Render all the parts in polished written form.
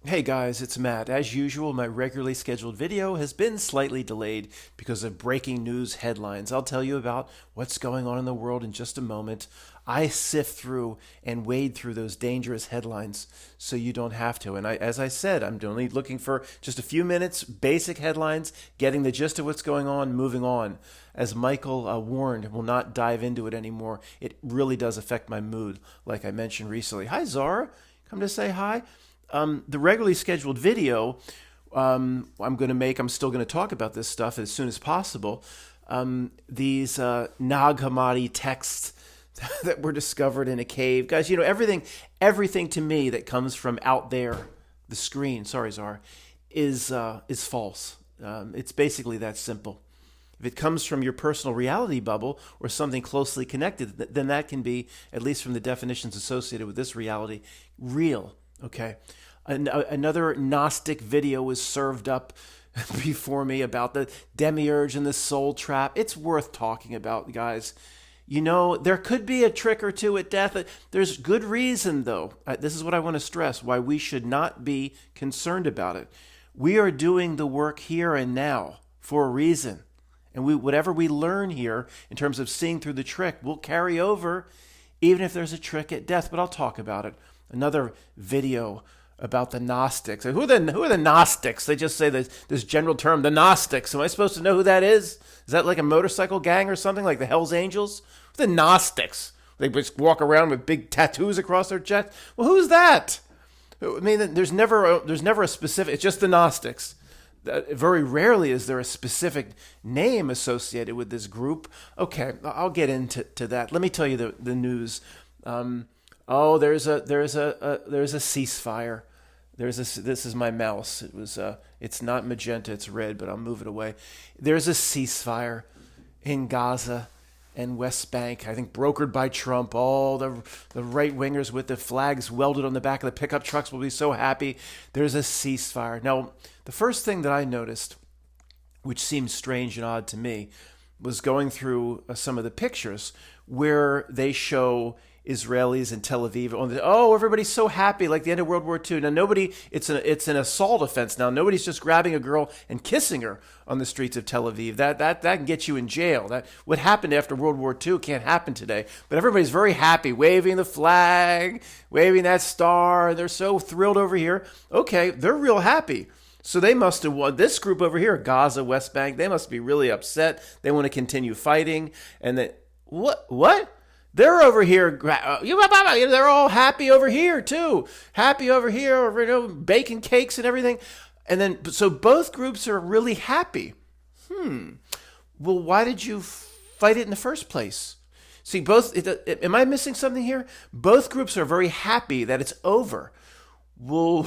Hey guys, it's Matt. As usual, my regularly scheduled video has been slightly delayed because of breaking news headlines. I'll tell you about what's going on in the world in just a moment. I sift through and wade through those dangerous headlines so you don't have to. And as I said, I'm only looking for just a few minutes, basic headlines, getting the gist of what's going on, moving on. As Michael warned, will not dive into it anymore. It really does affect my mood, like I mentioned recently. Hi, Zara. Come to say hi. The regularly scheduled video I'm going to make, I'm still going to talk about this stuff as soon as possible. These Nag Hammadi texts that were discovered in a cave. Guys, you know, everything to me that comes from out there, the screen, sorry, Czar, is false. It's basically that simple. If it comes from your personal reality bubble or something closely connected, then that can be, at least from the definitions associated with this reality, real. Okay. Another Gnostic video was served up before me about the demiurge and the soul trap. It's worth talking about, guys. You know, there could be a trick or two at death. There's good reason, though. This is what I want to stress, why we should not be concerned about it. We are doing the work here and now for a reason. And whatever we learn here in terms of seeing through the trick will carry over even if there's a trick at death. But I'll talk about it. Another video about the Gnostics. Who are the Gnostics? They just say this general term, the Gnostics. Am I supposed to know who that is? Is that like a motorcycle gang or something, like the Hells Angels? The Gnostics. They just walk around with big tattoos across their chest. Well, who's that? I mean, there's never a specific. It's just the Gnostics. Very rarely is there a specific name associated with this group. Okay, I'll get into that. Let me tell you the news. There's a ceasefire. This is my mouse. It's not magenta, it's red, but I'll move it away. There's a ceasefire in Gaza and West Bank, I think brokered by Trump. All the right wingers with the flags welded on the back of the pickup trucks will be so happy. There's a ceasefire. Now, the first thing that I noticed, which seemed strange and odd to me, was going through some of the pictures where they show Israelis in Tel Aviv. Everybody's so happy, like the end of World War II. Now, it's an assault offense now. Nobody's just grabbing a girl and kissing her on the streets of Tel Aviv. That can get you in jail. What happened after World War II can't happen today. But everybody's very happy, waving the flag, waving that star. They're so thrilled over here. Okay, they're real happy. So they must have won. This group over here, Gaza, West Bank, they must be really upset. They want to continue fighting. And then, what? They're over here. They're all happy over here too. Happy over here, baking cakes and everything. And then, so both groups are really happy. Well, why did you fight it in the first place? See, am I missing something here? Both groups are very happy that it's over. Well,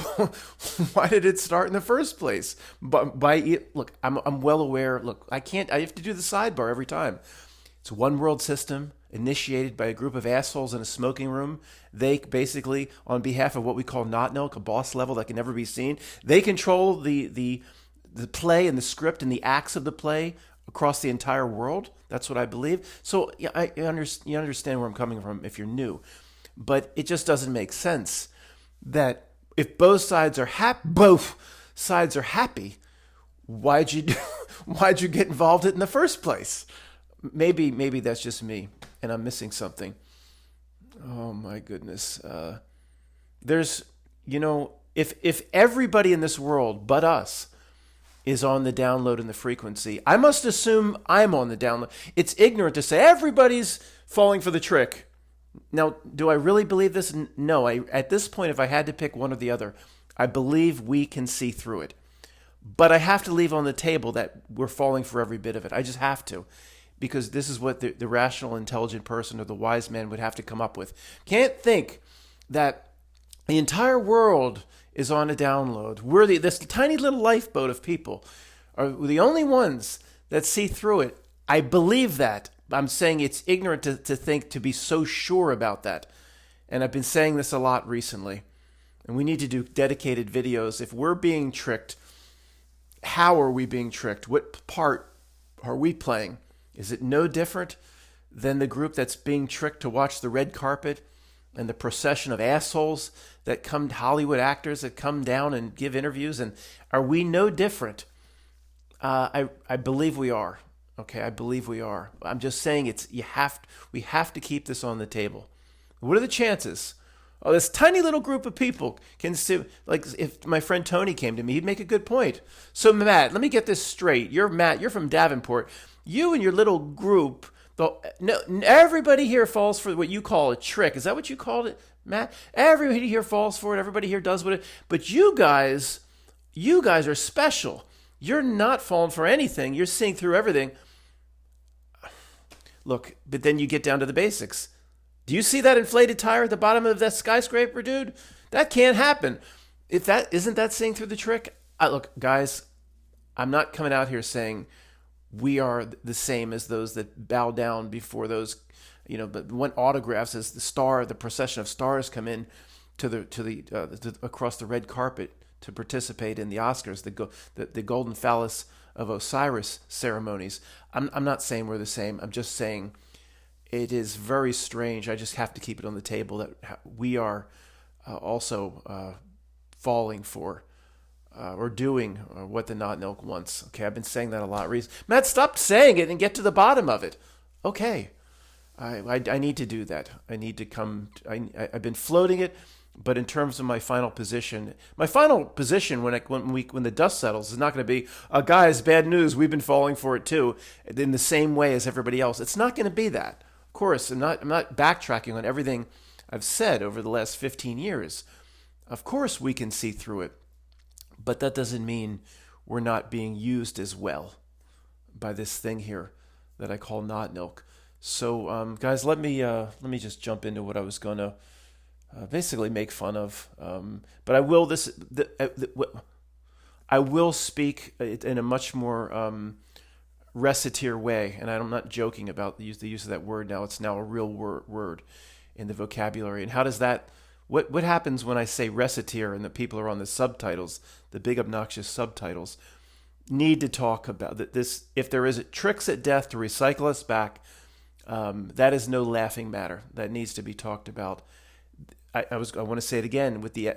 why did it start in the first place? Look, I'm well aware. Look, I have to do the sidebar every time. It's a one world system initiated by a group of assholes in a smoking room. They basically, on behalf of what we call not milk, a boss level that can never be seen, they control the play and the script and the acts of the play across the entire world. That's what I believe. So yeah, you understand where I'm coming from if you're new. But it just doesn't make sense that if both sides are happy, why'd you get involved in the first place? Maybe that's just me, and I'm missing something. Oh my goodness. If everybody in this world but us is on the download and the frequency, I must assume I'm on the download. It's ignorant to say everybody's falling for the trick. Now, do I really believe this? No. At this point, if I had to pick one or the other, I believe we can see through it. But I have to leave on the table that we're falling for every bit of it. I just have to. Because this is what the rational, intelligent person or the wise man would have to come up with. Can't think that the entire world is on a download. We're this tiny little lifeboat of people are the only ones that see through it. I believe that. I'm saying it's ignorant to think, to be so sure about that. And I've been saying this a lot recently. And we need to do dedicated videos. If we're being tricked, how are we being tricked? What part are we playing? Is it no different than the group that's being tricked to watch the red carpet and the procession of assholes that come, Hollywood actors that come down and give interviews, and are we no different? I believe we are. Okay, I believe we are. I'm just saying we have to keep this on the table. What are the chances? Oh, this tiny little group of people can see. Like, if my friend Tony came to me, he'd make a good point. So, Matt, let me get this straight. You're Matt. You're from Davenport. You and your little group. No, everybody here falls for what you call a trick. Is that what you called it, Matt? Everybody here falls for it. Everybody here does what it. But you guys are special. You're not falling for anything. You're seeing through everything. Look, but then you get down to the basics. Do you see that inflated tire at the bottom of that skyscraper, dude? That can't happen. If that isn't that seeing through the trick? Look, guys, I'm not coming out here saying we are the same as those that bow down before those, but want autographs as the procession of stars come in to across the red carpet to participate in the Oscars, the golden phallus of Osiris ceremonies. I'm not saying we're the same. I'm just saying it is very strange. I just have to keep it on the table that we are also falling for or doing what the not milk wants. Okay, I've been saying that a lot. Matt, stop saying it and get to the bottom of it. Okay, I need to do that. I need to come. I've been floating it, but in terms of my final position when the dust settles is not going to be, guys, bad news. We've been falling for it too, in the same way as everybody else. It's not going to be that. Of course, I'm not backtracking on everything I've said over the last 15 years. Of course, we can see through it, but that doesn't mean we're not being used as well by this thing here that I call not milk. So, guys, let me just jump into what I was going to basically make fun of. But I will I will speak in a much more reciteer way, and I'm not joking about the use of that word now. It's now a real word in the vocabulary. And how does that? What happens when I say reciteer and the people are on the subtitles, the big obnoxious subtitles? Need to talk about this. If there is tricks at death to recycle us back, that is no laughing matter. That needs to be talked about. I want to say it again with the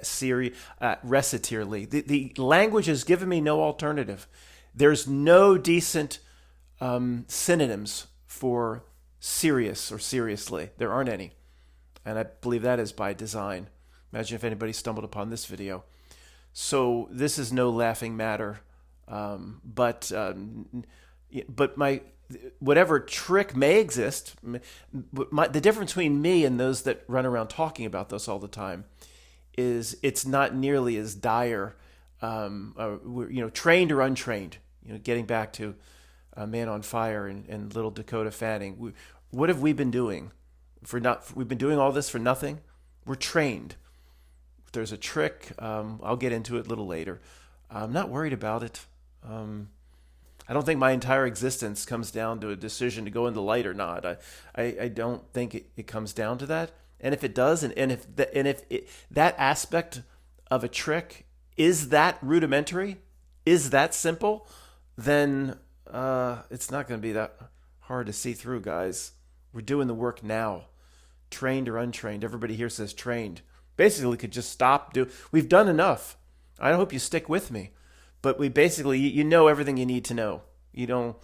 reciteerly. The language has given me no alternative. There's no decent synonyms for serious or seriously. There aren't any. And I believe that is by design. Imagine if anybody stumbled upon this video. So this is no laughing matter. But my whatever trick may exist, the difference between me and those that run around talking about this all the time is it's not nearly as dire. Trained or untrained. Getting back to Man on Fire and Little Dakota Fanning. What have we been doing? We've been doing all this for nothing. We're trained. If there's a trick, I'll get into it a little later. I'm not worried about it. I don't think my entire existence comes down to a decision to go in the light or not. I don't think it comes down to that. And if it does, and if that aspect of a trick is that rudimentary, is that simple, then it's not going to be that hard to see through, guys. We're doing the work now. Trained or untrained. Everybody here says trained. Basically could just stop. We've done enough. I hope you stick with me. But we basically, you know everything you need to know. We don't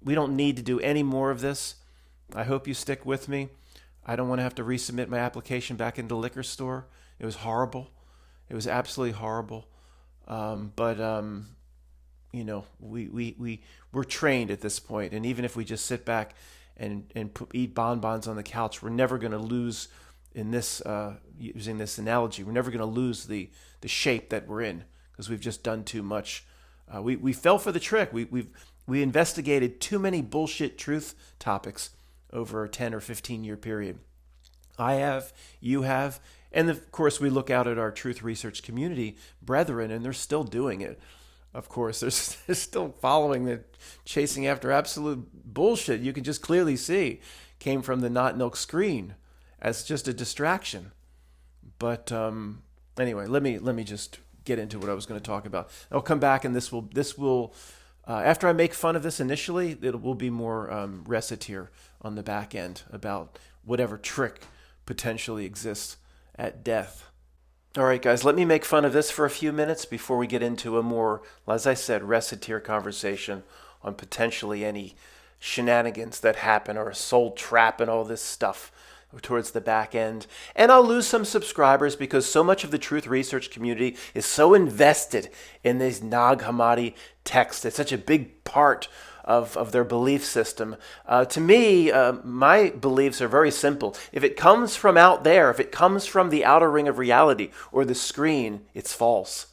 need to do any more of this. I hope you stick with me. I don't want to have to resubmit my application back into the liquor store. It was horrible. It was absolutely horrible. We're trained at this point. And even if we just sit back and eat bonbons on the couch, we're never going to lose in this, using this analogy, we're never going to lose the shape that we're in because we've just done too much. We fell for the trick. We investigated too many bullshit truth topics over a 10 or 15 year period. I have, you have, and of course we look out at our truth research community brethren, and they're still doing it. Of course, they're still chasing after absolute bullshit. You can just clearly see came from the not milk screen as just a distraction. But anyway, let me just get into what I was going to talk about. I'll come back, and this will after I make fun of this initially, it will be more reciteer on the back end about whatever trick potentially exists at death. All right, guys, let me make fun of this for a few minutes before we get into a more, as I said, reciteer conversation on potentially any shenanigans that happen or a soul trap and all this stuff towards the back end. And I'll lose some subscribers because so much of the truth research community is so invested in these Nag Hammadi texts. It's such a big part of their belief system. To me, my beliefs are very simple. If it comes from out there, if it comes from the outer ring of reality or the screen, it's false.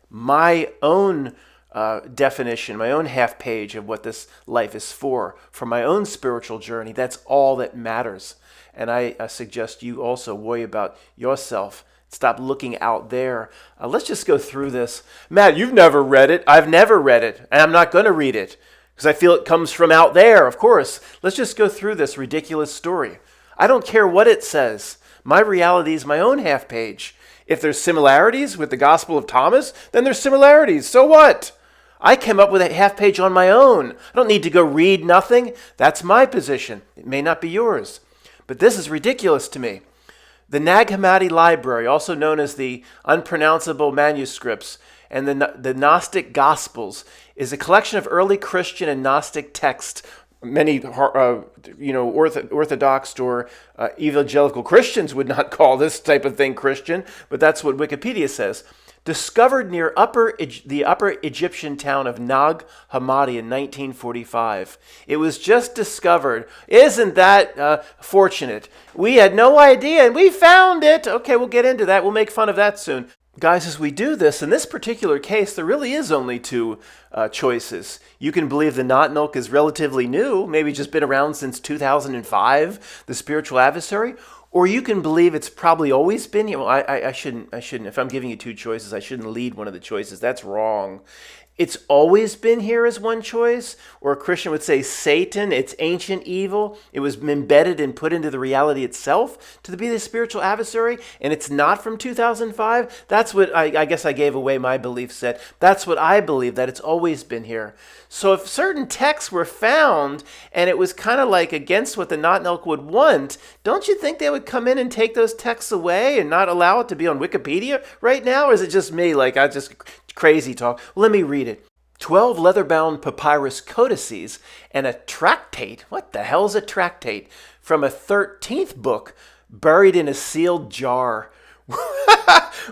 My own definition, my own half page of what this life is for my own spiritual journey, that's all that matters. And I suggest you also worry about yourself. Stop looking out there. Let's just go through this. Matt, you've never read it. I've never read it, and I'm not going to read it because I feel it comes from out there, of course. Let's just go through this ridiculous story. I don't care what it says. My reality is my own half page. If there's similarities with the Gospel of Thomas, then there's similarities. So what? I came up with a half page on my own. I don't need to go read nothing. That's my position. It may not be yours. But this is ridiculous to me. The Nag Hammadi Library, also known as the Unpronounceable Manuscripts and the Gnostic Gospels, is a collection of early Christian and Gnostic texts. Many, Orthodox or evangelical Christians would not call this type of thing Christian, but that's what Wikipedia says. Discovered near the upper Egyptian town of Nag Hammadi in 1945. It was just discovered. Isn't that fortunate? We had no idea, and we found it. Okay, we'll get into that. We'll make fun of that soon. Guys, as we do this, in this particular case, there really is only two choices. You can believe the knot milk is relatively new, maybe just been around since 2005, the spiritual adversary, or you can believe it's probably always been here. Well, I shouldn't. If I'm giving you two choices, I shouldn't lead one of the choices. That's wrong. It's always been here as one choice, or a Christian would say Satan, it's ancient evil. It was embedded and put into the reality itself to be the spiritual adversary, and it's not from 2005. That's what I guess I gave away my belief set. That's what I believe, that it's always been here. So if certain texts were found and it was kind of like against what the Knot Milk would want, don't you think they would come in and take those texts away and not allow it to be on Wikipedia right now? Or is it just me? Like I just crazy talk. Well, let me read it. 12 leather-bound papyrus codices and a tractate. What the hell is a tractate? From a 13th book buried in a sealed jar.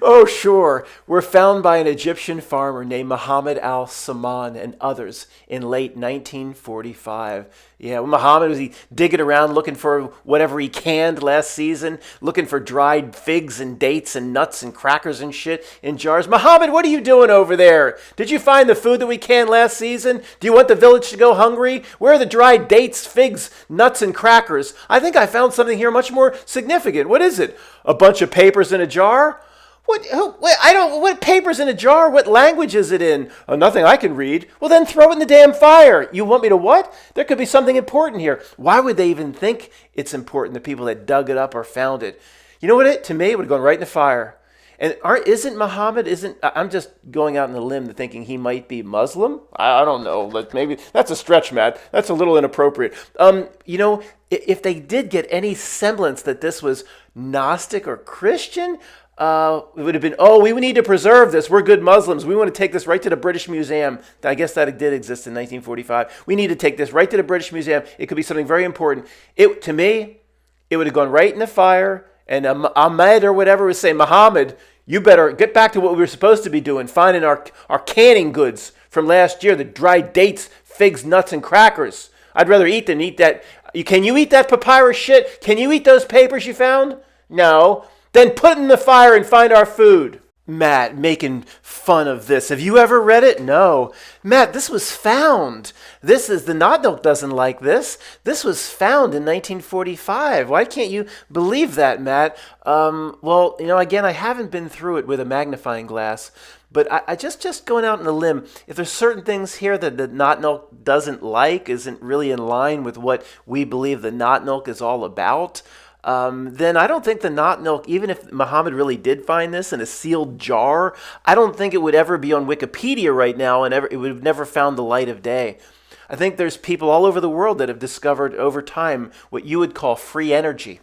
Oh, sure. Were found by an Egyptian farmer named Muhammad al-Saman and others in late 1945. Yeah, well, Muhammad, was he digging around looking for whatever he canned last season, looking for dried figs and dates and nuts and crackers and shit in jars? Muhammad, what are you doing over there? Did you find the food that we canned last season? Do you want the village to go hungry? Where are the dried dates, figs, nuts, and crackers? I think I found something here much more significant. What is it? A bunch of papers in a jar? What paper's in a jar? What language is it in? Oh, nothing I can read. Well, then throw it in the damn fire. You want me to what? There could be something important here. Why would they even think it's important, the people that dug it up or found it? You know what? To me, it would have gone right in the fire. And I'm just going out on a limb to thinking he might be Muslim? I don't know. Maybe that's a stretch, Matt. That's a little inappropriate. If they did get any semblance that this was Gnostic or Christian, it would have been, we need to preserve this. We're good Muslims. We want to take this right to the British Museum. I guess that did exist in 1945. We need to take this right to the British Museum. It could be something very important. To me, it would have gone right in the fire. And Ahmed or whatever was saying, Muhammad, you better get back to what we were supposed to be doing, finding our canning goods from last year, the dried dates, figs, nuts, and crackers. I'd rather eat than eat that. Can you eat that papyrus shit? Can you eat those papers you found? No. Then put it in the fire and find our food. Matt, making fun of this. Have you ever read it? No. Matt, this was found. The Knot Milk doesn't like this. This was found in 1945. Why can't you believe that, Matt? Again, I haven't been through it with a magnifying glass, but I just going out on a limb, if there's certain things here that the Knot Milk doesn't like, isn't really in line with what we believe the Knot Milk is all about, then I don't think the Knot Milk, even if Muhammad really did find this in a sealed jar, I don't think it would ever be on Wikipedia right now, and it would have never found the light of day. I think there's people all over the world that have discovered over time what you would call free energy.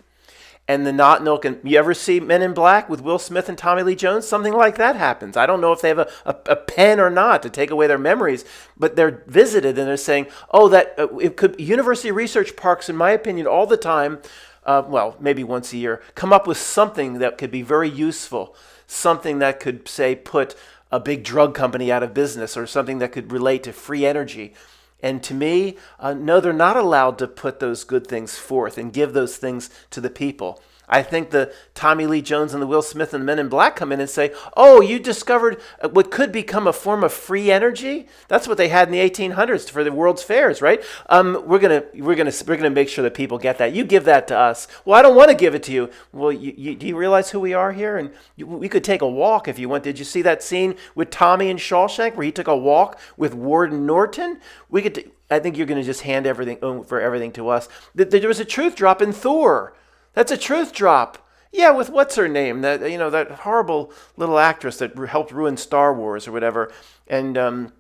and the not milk. And you ever see Men in Black with Will Smith and Tommy Lee Jones? Something like that happens. I don't know if they have a pen or not to take away their memories, but they're visited and they're saying, oh, that it could. University research parks, in my opinion, all the time, well, maybe once a year, come up with something that could be very useful, something that could, say, put a big drug company out of business, or something that could relate to free energy. And to me, no, they're not allowed to put those good things forth and give those things to the people. I think the Tommy Lee Jones and the Will Smith and the Men in Black come in and say, oh, you discovered what could become a form of free energy? That's what they had in the 1800s for the World's Fairs, right? We're gonna make sure that people get that. You give that to us. Well, I don't want to give it to you. Well, do you realize who we are here? And we could take a walk if you want. Did you see that scene with Tommy in Shawshank where he took a walk with Warden Norton? I think you're going to just hand everything to us. There was a truth drop in Thor. That's a truth drop. Yeah, with what's her name? That horrible little actress that helped ruin Star Wars or whatever. And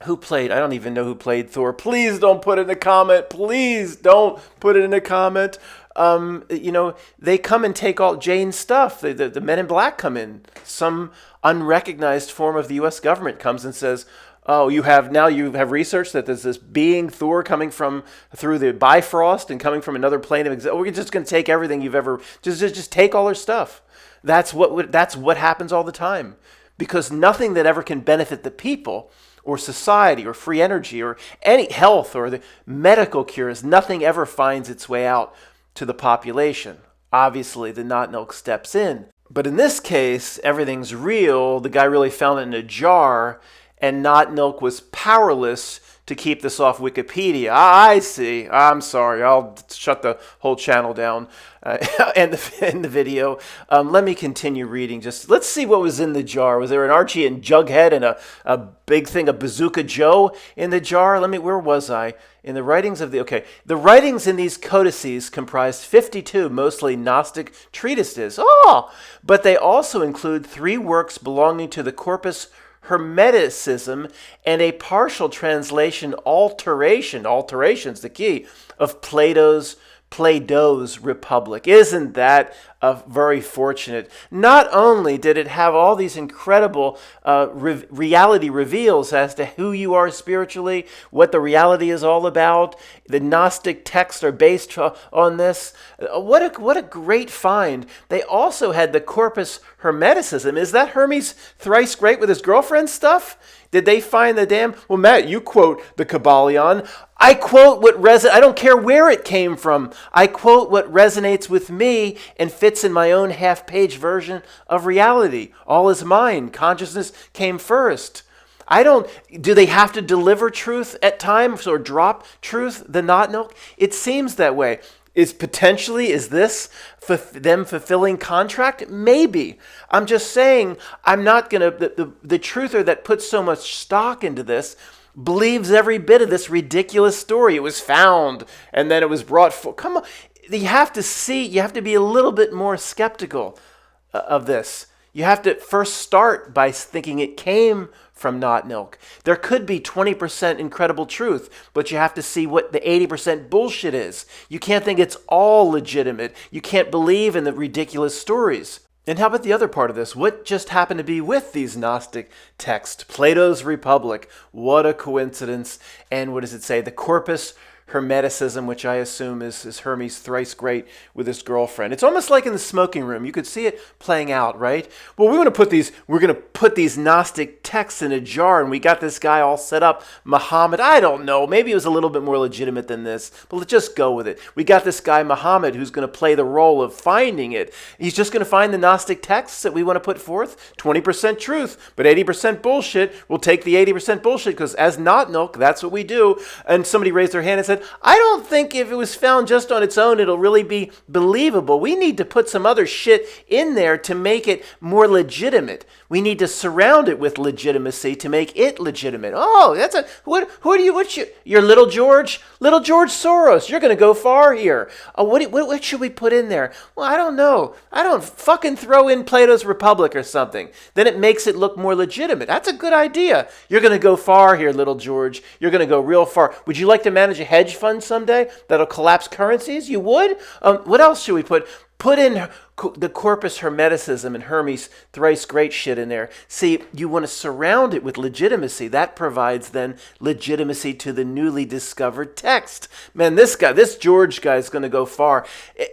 who played? I don't even know who played Thor. Please don't put it in a comment. Please don't put it in a comment. They come and take all Jane's stuff. The Men in Black come in. Some unrecognized form of the U.S. government comes and says, oh, you have research that there's this being Thor coming through the Bifrost and coming from another plane of existence. We're just going to take everything you've ever just take all their stuff. That's what happens all the time, because nothing that ever can benefit the people or society or free energy or any health or the medical cures, nothing ever finds its way out to the population. Obviously, the not milk steps in, but in this case, everything's real. The guy really found it in a jar. And Not Milk was powerless to keep this off Wikipedia. I see. I'm sorry. I'll shut the whole channel down and the video. Let me continue reading. Let's see what was in the jar. Was there an Archie and Jughead and a big thing, a Bazooka Joe in the jar? Where was I? In the writings of the writings in these codices comprised 52 mostly Gnostic treatises. But they also include 3 works belonging to the corpus Hermeticism and a partial alteration's the key, of Plato's Republic. Isn't that very fortunate? Not only did it have all these incredible reality reveals as to who you are spiritually, what the reality is all about. The Gnostic texts are based on this. What a great find. They also had the Corpus Hermeticism. Is that Hermes thrice great with his girlfriend stuff? Did they find the damn... Well, Matt, you quote the Kabbalion. I quote what I don't care where it came from. I quote what resonates with me and fits in my own half-page version of reality. All is mine. Consciousness came first. Do they have to deliver truth at times or drop truth, the not milk? It seems that way. Is this them fulfilling contract? Maybe. I'm just saying, I'm not going to, the truther that puts so much stock into this believes every bit of this ridiculous story. It was found and then it was brought forth. Come on. You have to be a little bit more skeptical of this. You have to first start by thinking it came from not milk. There could be 20% incredible truth, but you have to see what the 80% bullshit is. You can't think it's all legitimate. You can't believe in the ridiculous stories. And how about the other part of this? What just happened to be with these Gnostic texts? Plato's Republic. What a coincidence. And what does it say? The Corpus Hermeticism, which I assume is Hermes thrice great with his girlfriend. It's almost like in the smoking room. You could see it playing out, right? Well, we're going to put these Gnostic texts in a jar, and we got this guy all set up. Muhammad, I don't know. Maybe it was a little bit more legitimate than this, but let's just go with it. We got this guy, Muhammad, who's going to play the role of finding it. He's just going to find the Gnostic texts that we want to put forth. 20% truth, but 80% bullshit. We'll take the 80% bullshit because as not milk, that's what we do. And somebody raised their hand and said, I don't think if it was found just on its own, it'll really be believable. We need to put some other shit in there to make it more legitimate. We need to surround it with legitimacy to make it legitimate. Oh, you're Little George Soros. You're going to go far here. What should we put in there? Well, I don't know. I don't fucking throw in Plato's Republic or something. Then it makes it look more legitimate. That's a good idea. You're going to go far here, Little George. You're going to go real far. Would you like to manage a hedge fund someday that'll collapse currencies? You would? What else should we put? Put in the corpus hermeticism and Hermes thrice great shit in there. See, you want to surround it with legitimacy. That provides then legitimacy to the newly discovered text. Man, this George guy is going to go far.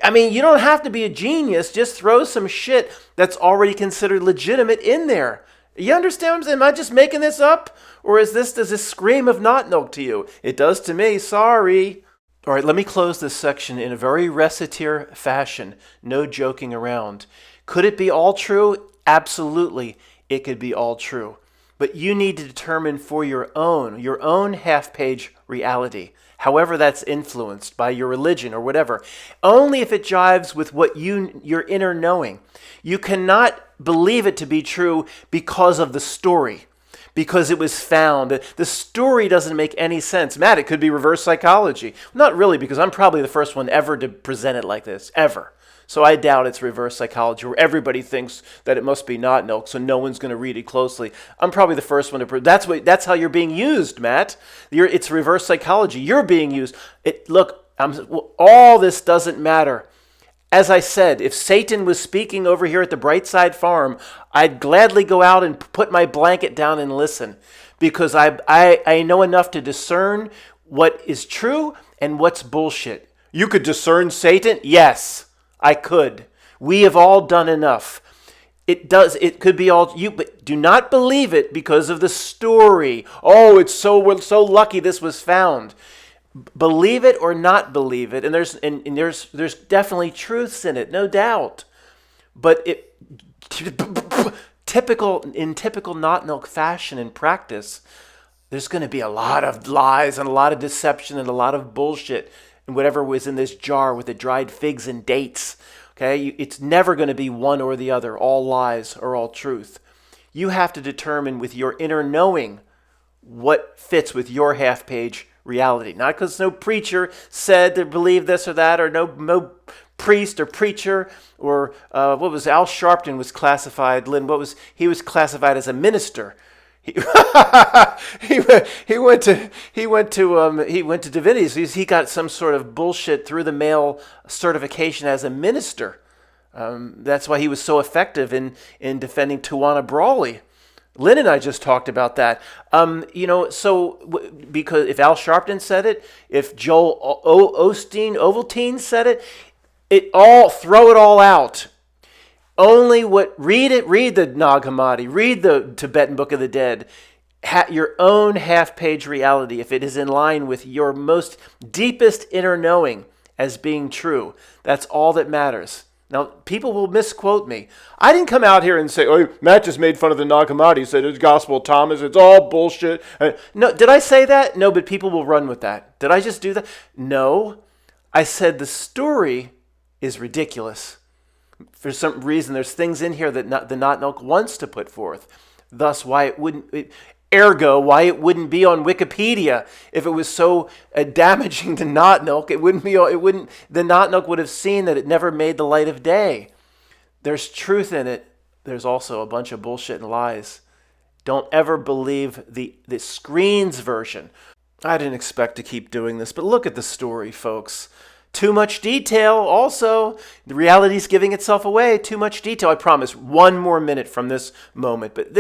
I mean, you don't have to be a genius. Just throw some shit that's already considered legitimate in there. You understand what I'm saying? Am I just making this up? Or does this scream of not milk to you? It does to me. Sorry. All right, let me close this section in a very recitative fashion. No joking around. Could it be all true? Absolutely, it could be all true. But you need to determine for your own half-page reality, however that's influenced by your religion or whatever, only if it jives with what your inner knowing. You cannot believe it to be true because of the story, because it was found. The story doesn't make any sense. Matt, it could be reverse psychology. Not really, because I'm probably the first one ever to present it like this, ever. So I doubt it's reverse psychology, where everybody thinks that it must be not milk, so no one's going to read it closely. I'm probably the first one to. That's how you're being used, Matt. It's reverse psychology. You're being used. All this doesn't matter. As I said, if Satan was speaking over here at the Brightside Farm, I'd gladly go out and put my blanket down and listen, because I know enough to discern what is true and what's bullshit. You could discern Satan? Yes, I could. We have all done enough. It could be all you, but do not believe it because of the story. Oh, we're so lucky this was found. Believe it or not believe it, and there's definitely truths in it, no doubt. But in typical not milk fashion and practice, there's going to be a lot of lies and a lot of deception and a lot of bullshit and whatever was in this jar with the dried figs and dates. Okay, it's never going to be one or the other, all lies or all truth. You have to determine with your inner knowing what fits with your half-page reality. Not because no preacher said to believe this or that, or no priest or preacher, or what was Al Sharpton was classified. Lynn, he was classified as a minister. He went to divinity. So he got some sort of bullshit through the mail certification as a minister. That's why he was so effective in defending Tawana Brawley. Lynn and I just talked about that. Because if Al Sharpton said it, if Joel Ovaltine said it, throw it all out. Only read the Nag Hammadi, read the Tibetan Book of the Dead, your own half-page reality, if it is in line with your most deepest inner knowing as being true. That's all that matters. Now, people will misquote me. I didn't come out here and say, oh, Matt just made fun of the Nag Hammadi. He said it's Gospel of Thomas. It's all bullshit. No, did I say that? No, but people will run with that. Did I just do that? No. I said the story is ridiculous. For some reason, there's things in here that the Not Milk wants to put forth. Thus, why it wouldn't be on Wikipedia if it was so damaging to Not Milk. The Not Milk would have seen that it never made the light of day. There's truth in it. There's also a bunch of bullshit and lies. Don't ever believe the screen's version. I didn't expect to keep doing this, but look at the story, folks. Too much detail also. The reality's giving itself away. Too much detail. I promise one more minute from this moment, but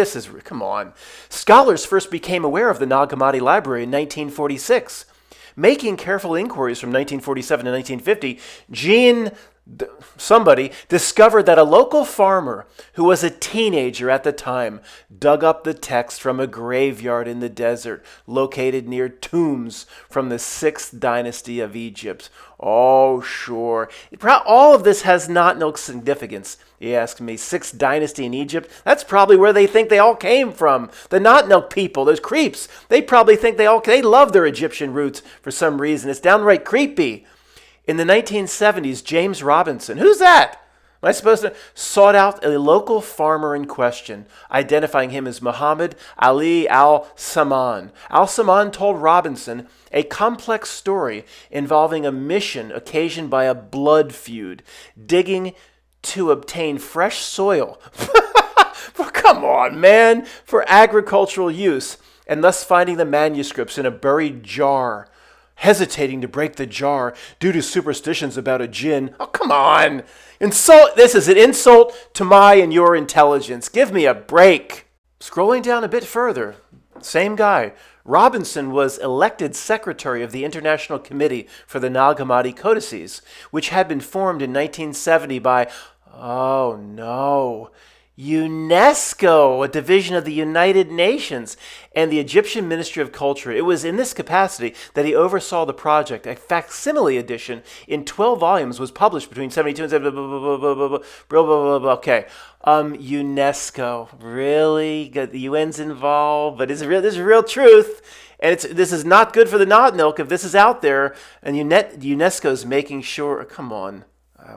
come on. Scholars first became aware of the Nag Hammadi Library in 1946. Making careful inquiries from 1947 to 1950, somebody discovered that a local farmer who was a teenager at the time dug up the text from a graveyard in the desert located near tombs from the 6th dynasty of Egypt. Oh, sure. All of this has not no significance. You ask me, 6th dynasty in Egypt? That's probably where they think they all came from. The Not Milk people, those creeps, they probably think they love their Egyptian roots for some reason. It's downright creepy. In the 1970s, James Robinson, who's that? Am I supposed to? Sought out a local farmer in question, identifying him as Muhammad Ali al-Saman. Al-Saman told Robinson a complex story involving a mission occasioned by a blood feud, digging to obtain fresh soil. Come on, man, for agricultural use, and thus finding the manuscripts in a buried jar. hesitating to break the jar due to superstitions about a djinn. Oh, come on. This is an insult to my and your intelligence. Give me a break. Scrolling down a bit further, same guy. Robinson was elected secretary of the International Committee for the Nag Hammadi Codices, which had been formed in 1970 by, oh no, UNESCO, a division of the United Nations, and the Egyptian Ministry of Culture. It was in this capacity that he oversaw the project. A facsimile edition in 12 volumes was published between 72 and 70. Okay. UNESCO. Really? Got the UN's involved? But this is real truth. And this is not good for the not milk if this is out there. And UNESCO's making sure. Come on.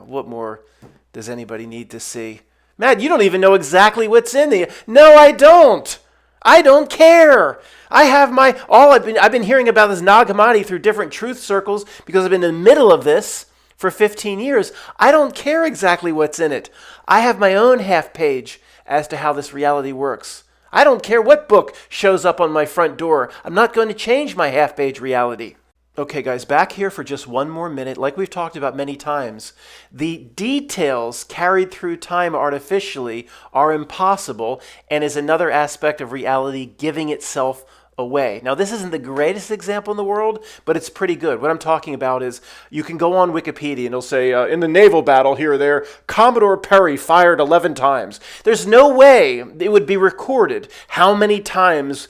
What more does anybody need to see? Matt, you don't even know exactly what's in there. No, I don't. I don't care. I've been hearing about this Nag Hammadi through different truth circles because I've been in the middle of this for 15 years. I don't care exactly what's in it. I have my own half page as to how this reality works. I don't care what book shows up on my front door. I'm not going to change my half page reality. Okay, guys, back here for just one more minute. Like we've talked about many times, the details carried through time artificially are impossible and is another aspect of reality giving itself away. Now, this isn't the greatest example in the world, but it's pretty good. What I'm talking about is you can go on Wikipedia and it'll say, in the naval battle here or there, Commodore Perry fired 11 times. There's no way it would be recorded how many times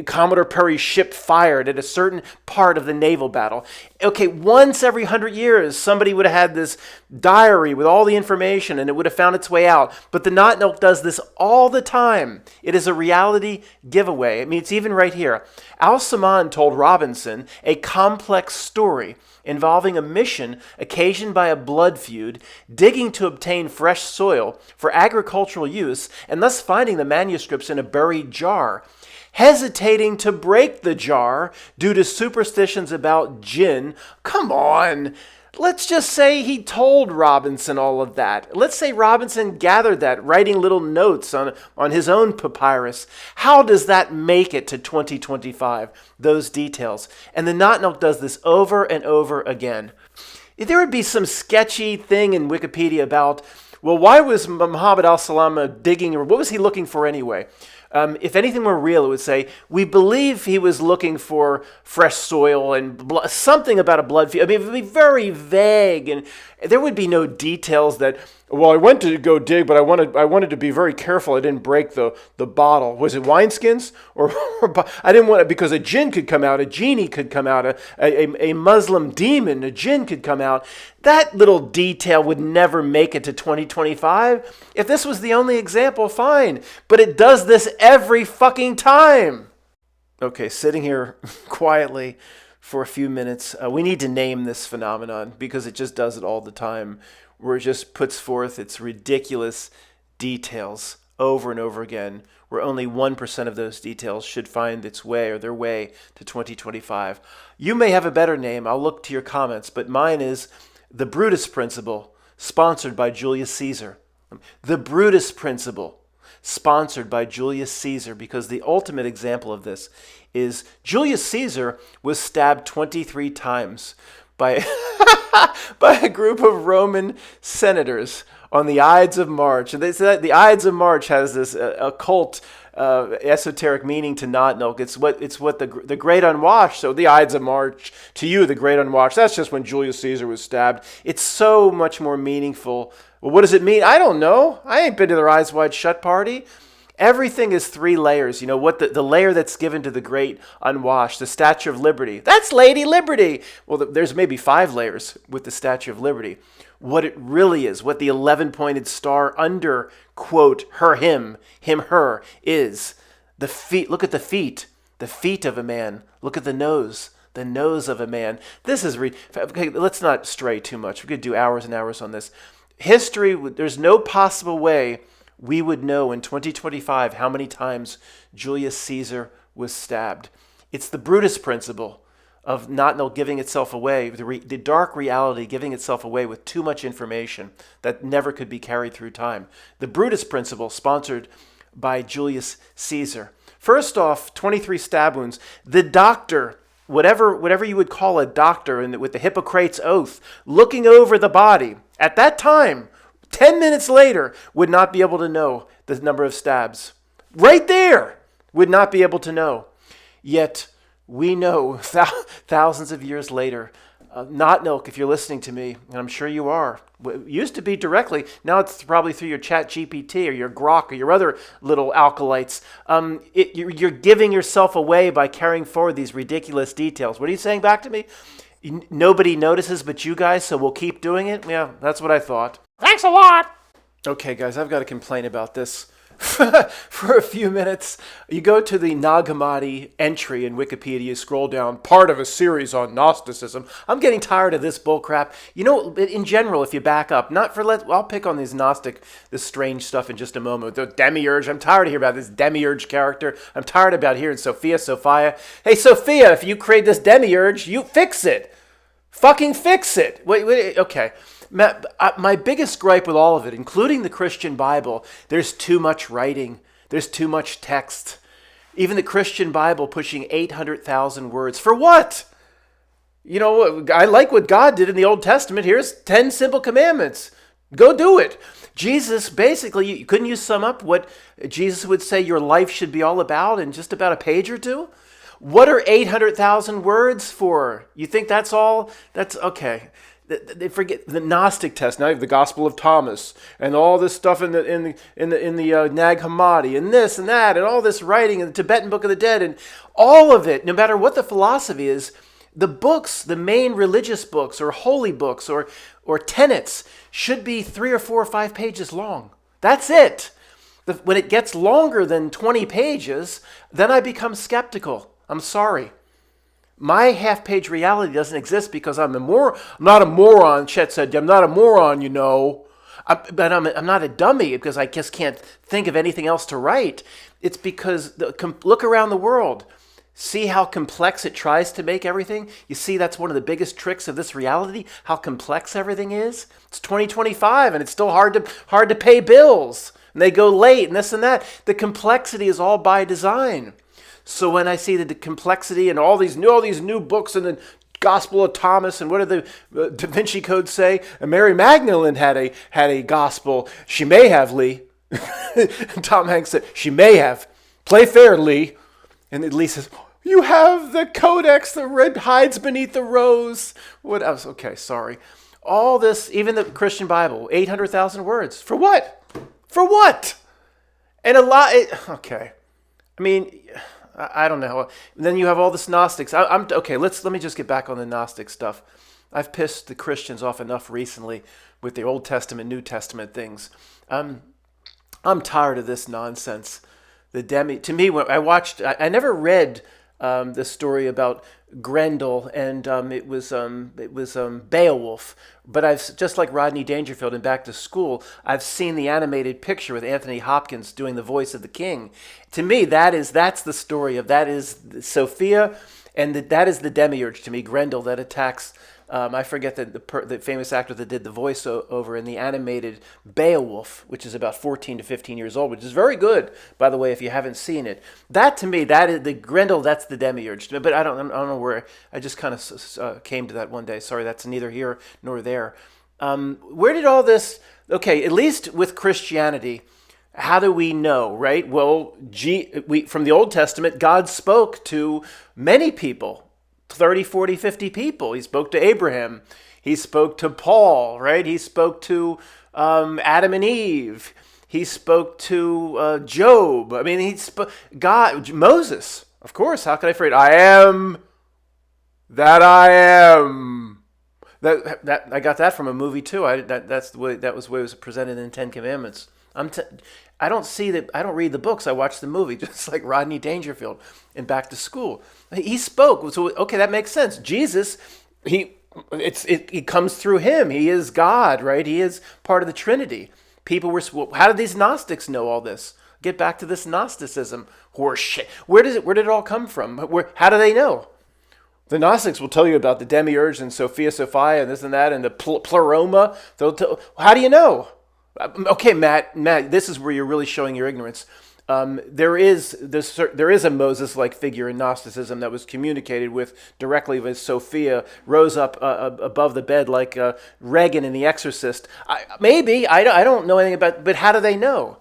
Commodore Perry's ship fired at a certain part of the naval battle. Okay, once every 100 years, somebody would have had this diary with all the information and it would have found its way out. But the Not Milk does this all the time. It is a reality giveaway. I mean, it's even right here. Al-Samman told Robinson a complex story involving a mission occasioned by a blood feud, digging to obtain fresh soil for agricultural use, and thus finding the manuscripts in a buried jar. Hesitating to break the jar due to superstitions about jinn. Come on. Let's just say he told Robinson all of that. Let's say Robinson gathered that, writing little notes on his own papyrus. How does that make it to 2025? Those details. And the Not Milk does this over and over again. If there would be some sketchy thing in Wikipedia about, well, why was Muhammad al-Salam digging, or what was he looking for anyway? If anything were real, it would say, we believe he was looking for fresh soil and something about a blood feud. I mean, it would be very vague, and there would be no details that, well, I went to go dig, but I wanted to be very careful. I didn't break the bottle. Was it wineskins? Or I didn't want it because a jinn could come out, a genie could come out, a Muslim demon, a jinn could come out. That little detail would never make it to 2025. If this was the only example, fine. But it does this every fucking time. Okay, sitting here quietly for a few minutes, we need to name this phenomenon because it just does it all the time, where it just puts forth its ridiculous details over and over again, where only 1% of those details should find its way or their way to 2025. You may have a better name. I'll look to your comments, but mine is the Brutus Principle, sponsored by Julius Caesar. The Brutus Principle, sponsored by Julius Caesar, because the ultimate example of this is Julius Caesar was stabbed 23 times by by a group of Roman senators on the Ides of March. And they say that the Ides of March has this occult, esoteric meaning to Not Milk. It's what the Great Unwashed. So the Ides of March, to you, the Great Unwashed, that's just when Julius Caesar was stabbed. It's so much more meaningful. Well, what does it mean? I don't know. I ain't been to their Eyes Wide Shut party. Everything is 3 layers. You know, what the layer that's given to the Great Unwashed, the Statue of Liberty. That's Lady Liberty. Well, there's maybe 5 layers with the Statue of Liberty. What it really is, what the 11-pointed star under, quote, her, him, her, is. The feet, look at the feet of a man. Look at the nose of a man. This is, okay, let's not stray too much. We could do hours and hours on this. History, there's no possible way we would know in 2025 how many times Julius Caesar was stabbed. It's the Brutus Principle of not giving itself away, the dark reality giving itself away with too much information that never could be carried through time. The Brutus Principle, sponsored by Julius Caesar. First off, 23 stab wounds. The doctor whatever you would call a doctor and with the Hippocrates oath, looking over the body at that time, 10 minutes later, would not be able to know the number of stabs. Right there, would not be able to know. Yet we know thousands of years later, not Milk, if you're listening to me, and I'm sure you are. It used to be directly. Now it's probably through your Chat GPT or your Grok or your other little alkalites. You're giving yourself away by carrying forward these ridiculous details. What are you saying back to me? Nobody notices but you guys, so we'll keep doing it? Yeah, that's what I thought. Thanks a lot. Okay, guys, I've got to complain about this. For a few minutes, you go to the Nag Hammadi entry in Wikipedia, scroll down, part of a series on Gnosticism. I'm getting tired of this bullcrap. You know, in general, if you back up, I'll pick on these Gnostic, this strange stuff in just a moment. The demiurge, I'm tired of hearing about this demiurge character. I'm tired about hearing Sophia. Hey, Sophia, if you create this demiurge, you fix it. Fucking fix it. Wait, okay. My biggest gripe with all of it, including the Christian Bible, there's too much writing. There's too much text. Even the Christian Bible pushing 800,000 words. For what? You know, I like what God did in the Old Testament. Here's 10 simple commandments. Go do it. Jesus, basically, couldn't you sum up what Jesus would say your life should be all about in just about a page or two? What are 800,000 words for? You think that's all? That's okay. They forget the Gnostic test. Now you have the Gospel of Thomas and all this stuff in the Nag Hammadi and this and that and all this writing in the Tibetan Book of the Dead and all of it. No matter what the philosophy is, the books, the main religious books or holy books or tenets, should be 3 or 4 or 5 pages long. That's it. When it gets longer than 20 pages, then I become skeptical. I'm sorry. My half-page reality doesn't exist because I'm not a moron. Chet said, I'm not a moron, you know. But I'm not a dummy because I just can't think of anything else to write. It's because, look around the world. See how complex it tries to make everything? You see that's one of the biggest tricks of this reality, how complex everything is? It's 2025 and it's still hard to pay bills. And they go late and this and that. The complexity is all by design. So when I see the complexity and all these new books and the Gospel of Thomas and what did the Da Vinci Code say? And Mary Magdalene had a gospel. She may have, Lee. Tom Hanks said, she may have. Play fair, Lee. And Lee says, you have the codex, the red hides beneath the rose. What else? Okay, sorry. All this, even the Christian Bible, 800,000 words. For what? For what? And okay. I mean, I don't know. Then you have all this Gnostics. Okay. Let me just get back on the Gnostic stuff. I've pissed the Christians off enough recently with the Old Testament, New Testament things. I'm tired of this nonsense. To me, when I watched, I never read the story about Grendel, and it was Beowulf. But I've, just like Rodney Dangerfield in Back to School, I've seen the animated picture with Anthony Hopkins doing the voice of the king. To me, that's the story of that is Sophia, and that is the demiurge to me, Grendel, that attacks. I forget the famous actor that did the voiceover in the animated Beowulf, which is about 14 to 15 years old, which is very good, by the way, if you haven't seen it. That to me, that is the Grendel. That's the demiurge. But I don't know where. I just kind of came to that one day. Sorry, that's neither here nor there. Where did all this? Okay, at least with Christianity, how do we know, right? Well, from the Old Testament, God spoke to many people. 30, 40, 50 people. He spoke to Abraham. He spoke to Paul, right? He spoke to Adam and Eve. He spoke to Job. I mean, he spoke Moses, of course. How could I forget? I am that I am. That I got that from a movie too. That was the way it was presented in Ten Commandments. I don't see that. I don't read the books. I watch the movie, just like Rodney Dangerfield in Back to School. He spoke, so okay, that makes sense. Jesus, it comes through him. He is God, right? He is part of the Trinity. How did these Gnostics know all this? Get back to this Gnosticism horseshit. Where did it all come from? How do they know? The Gnostics will tell you about the demiurge and Sophia and this and that and the pleroma. How do you know? Okay, Matt, this is where you're really showing your ignorance. There is a Moses-like figure in Gnosticism that was communicated with directly with Sophia, rose up above the bed like Regan in The Exorcist. I don't know anything about, but how do they know?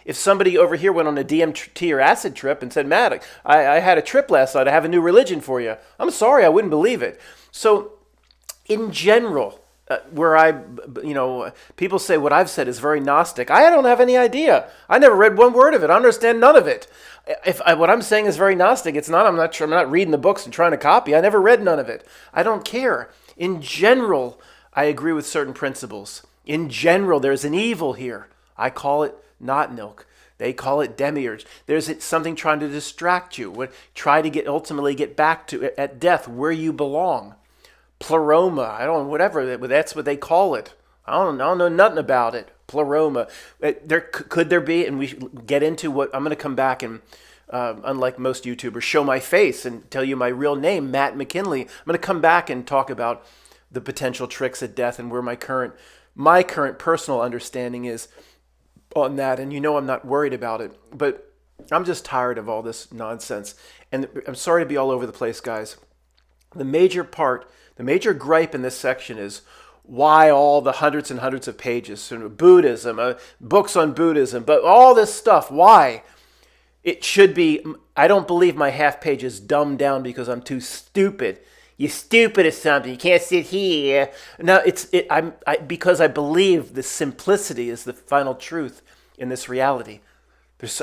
If somebody over here went on a DMT or acid trip and said, Matt, I had a trip last night, I have a new religion for you. I'm sorry, I wouldn't believe it. So, in general, people say what I've said is very Gnostic. I don't have any idea. I never read one word of it. I understand none of it. What I'm saying is very Gnostic, it's not. I'm not reading the books and trying to copy. I never read none of it. I don't care. In general, I agree with certain principles. In general, there's an evil here. I call it not milk. They call it demiurge. There's something trying to distract you. Try to ultimately get back to at death where you belong. Pleroma, I don't know, whatever. That's what they call it. I don't know nothing about it. Pleroma. Could there be? And we get into what I'm going to come back and, unlike most YouTubers, show my face and tell you my real name, Matt McKinley. I'm going to come back and talk about the potential tricks at death and where my current personal understanding is on that, and I'm not worried about it, but I'm just tired of all this nonsense, and I'm sorry to be all over the place, guys. The major gripe in this section is why all the hundreds and hundreds of pages, Buddhism, books on Buddhism, but all this stuff, why? It should be, I don't believe my half page is dumbed down because I'm too stupid. You're stupid or something. You can't sit here. No, because I believe the simplicity is the final truth in this reality.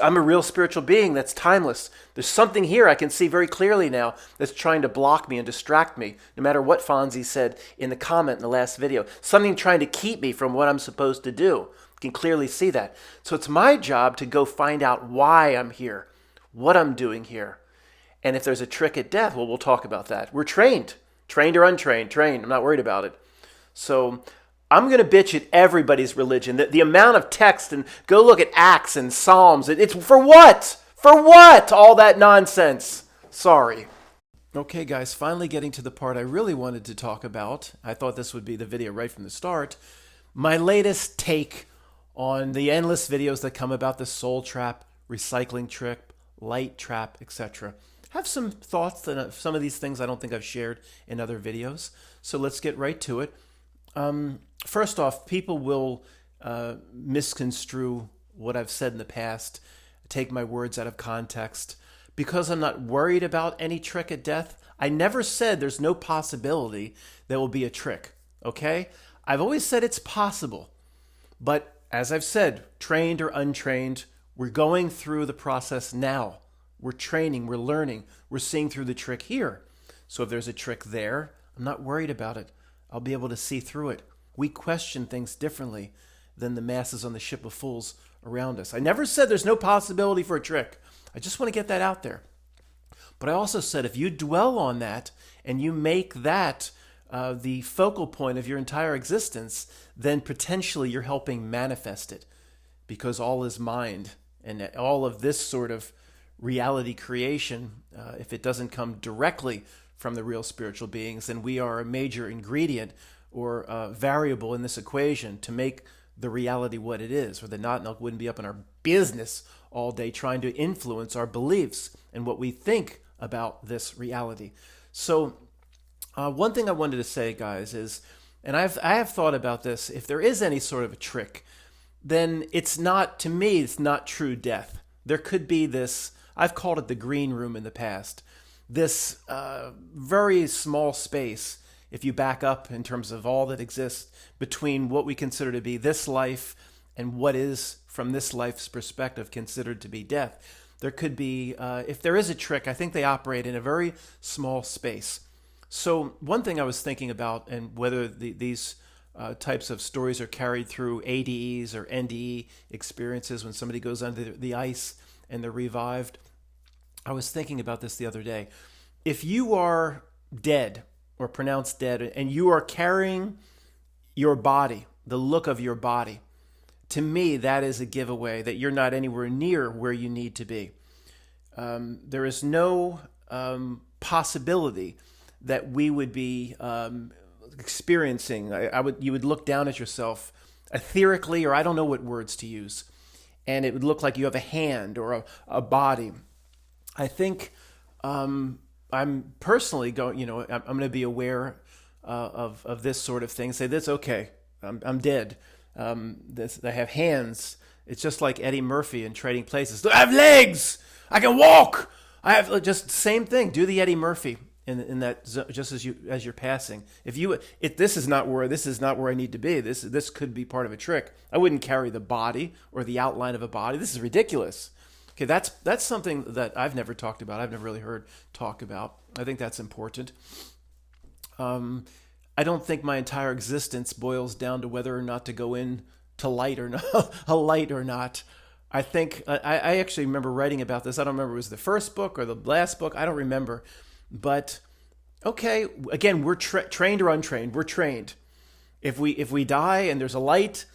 I'm a real spiritual being that's timeless. There's something here I can see very clearly now that's trying to block me and distract me, no matter what Fonzie said in the comment in the last video. Something trying to keep me from what I'm supposed to do. I can clearly see that. So it's my job to go find out why I'm here, what I'm doing here. And if there's a trick at death, well, we'll talk about that. We're trained or untrained, trained. I'm not worried about it. So I'm going to bitch at everybody's religion. The amount of text, and go look at Acts and Psalms. It's for what? For what? All that nonsense. Sorry. Okay, guys, finally getting to the part I really wanted to talk about. I thought this would be the video right from the start. My latest take on the endless videos that come about the soul trap, recycling trip, light trap, etc. Have some thoughts that some of these things I don't think I've shared in other videos. So let's get right to it. First off, people will misconstrue what I've said in the past, take my words out of context. Because I'm not worried about any trick at death, I never said there's no possibility there will be a trick, okay? I've always said it's possible. But as I've said, trained or untrained, we're going through the process now. We're training, we're learning, we're seeing through the trick here. So if there's a trick there, I'm not worried about it. I'll be able to see through it. We question things differently than the masses on the ship of fools around us. I never said there's no possibility for a trick. I just want to get that out there. But I also said if you dwell on that and you make that the focal point of your entire existence, then potentially you're helping manifest it, because all is mind. And all of this sort of reality creation, if it doesn't come directly from the real spiritual beings, then we are a major ingredient or variable in this equation to make the reality what it is, or the not milk wouldn't be up in our business all day trying to influence our beliefs and what we think about this reality. So one thing I wanted to say, guys, is, and I have thought about this, if there is any sort of a trick, then it's not, to me, it's not true death. There could be this, I've called it the green room in the past, this very small space, if you back up in terms of all that exists between what we consider to be this life and what is, from this life's perspective, considered to be death. There could be, if there is a trick, I think they operate in a very small space. So one thing I was thinking about, and whether these types of stories are carried through ADEs or NDE experiences when somebody goes under the ice and they're revived, I was thinking about this the other day. If you are dead or pronounced dead and you are carrying your body, the look of your body, to me, that is a giveaway that you're not anywhere near where you need to be. There is no possibility that we would be experiencing. You would look down at yourself etherically, or I don't know what words to use, and it would look like you have a hand or a body. I think I'm personally going, I'm going to be aware of this sort of thing. Say this, okay, I'm dead. I have hands. It's just like Eddie Murphy in Trading Places. I have legs. I can walk. I have just same thing. Do the Eddie Murphy in that just as you're passing. If this is not where I need to be. This could be part of a trick. I wouldn't carry the body or the outline of a body. This is ridiculous. Okay, that's something that I've never talked about. I've never really heard talk about. I think that's important. I don't think my entire existence boils down to whether or not to go in to light or not, a light or not. I think I actually remember writing about this. I don't remember if it was the first book or the last book. I don't remember. But okay, again, we're trained or untrained. We're trained. If we die and there's a light,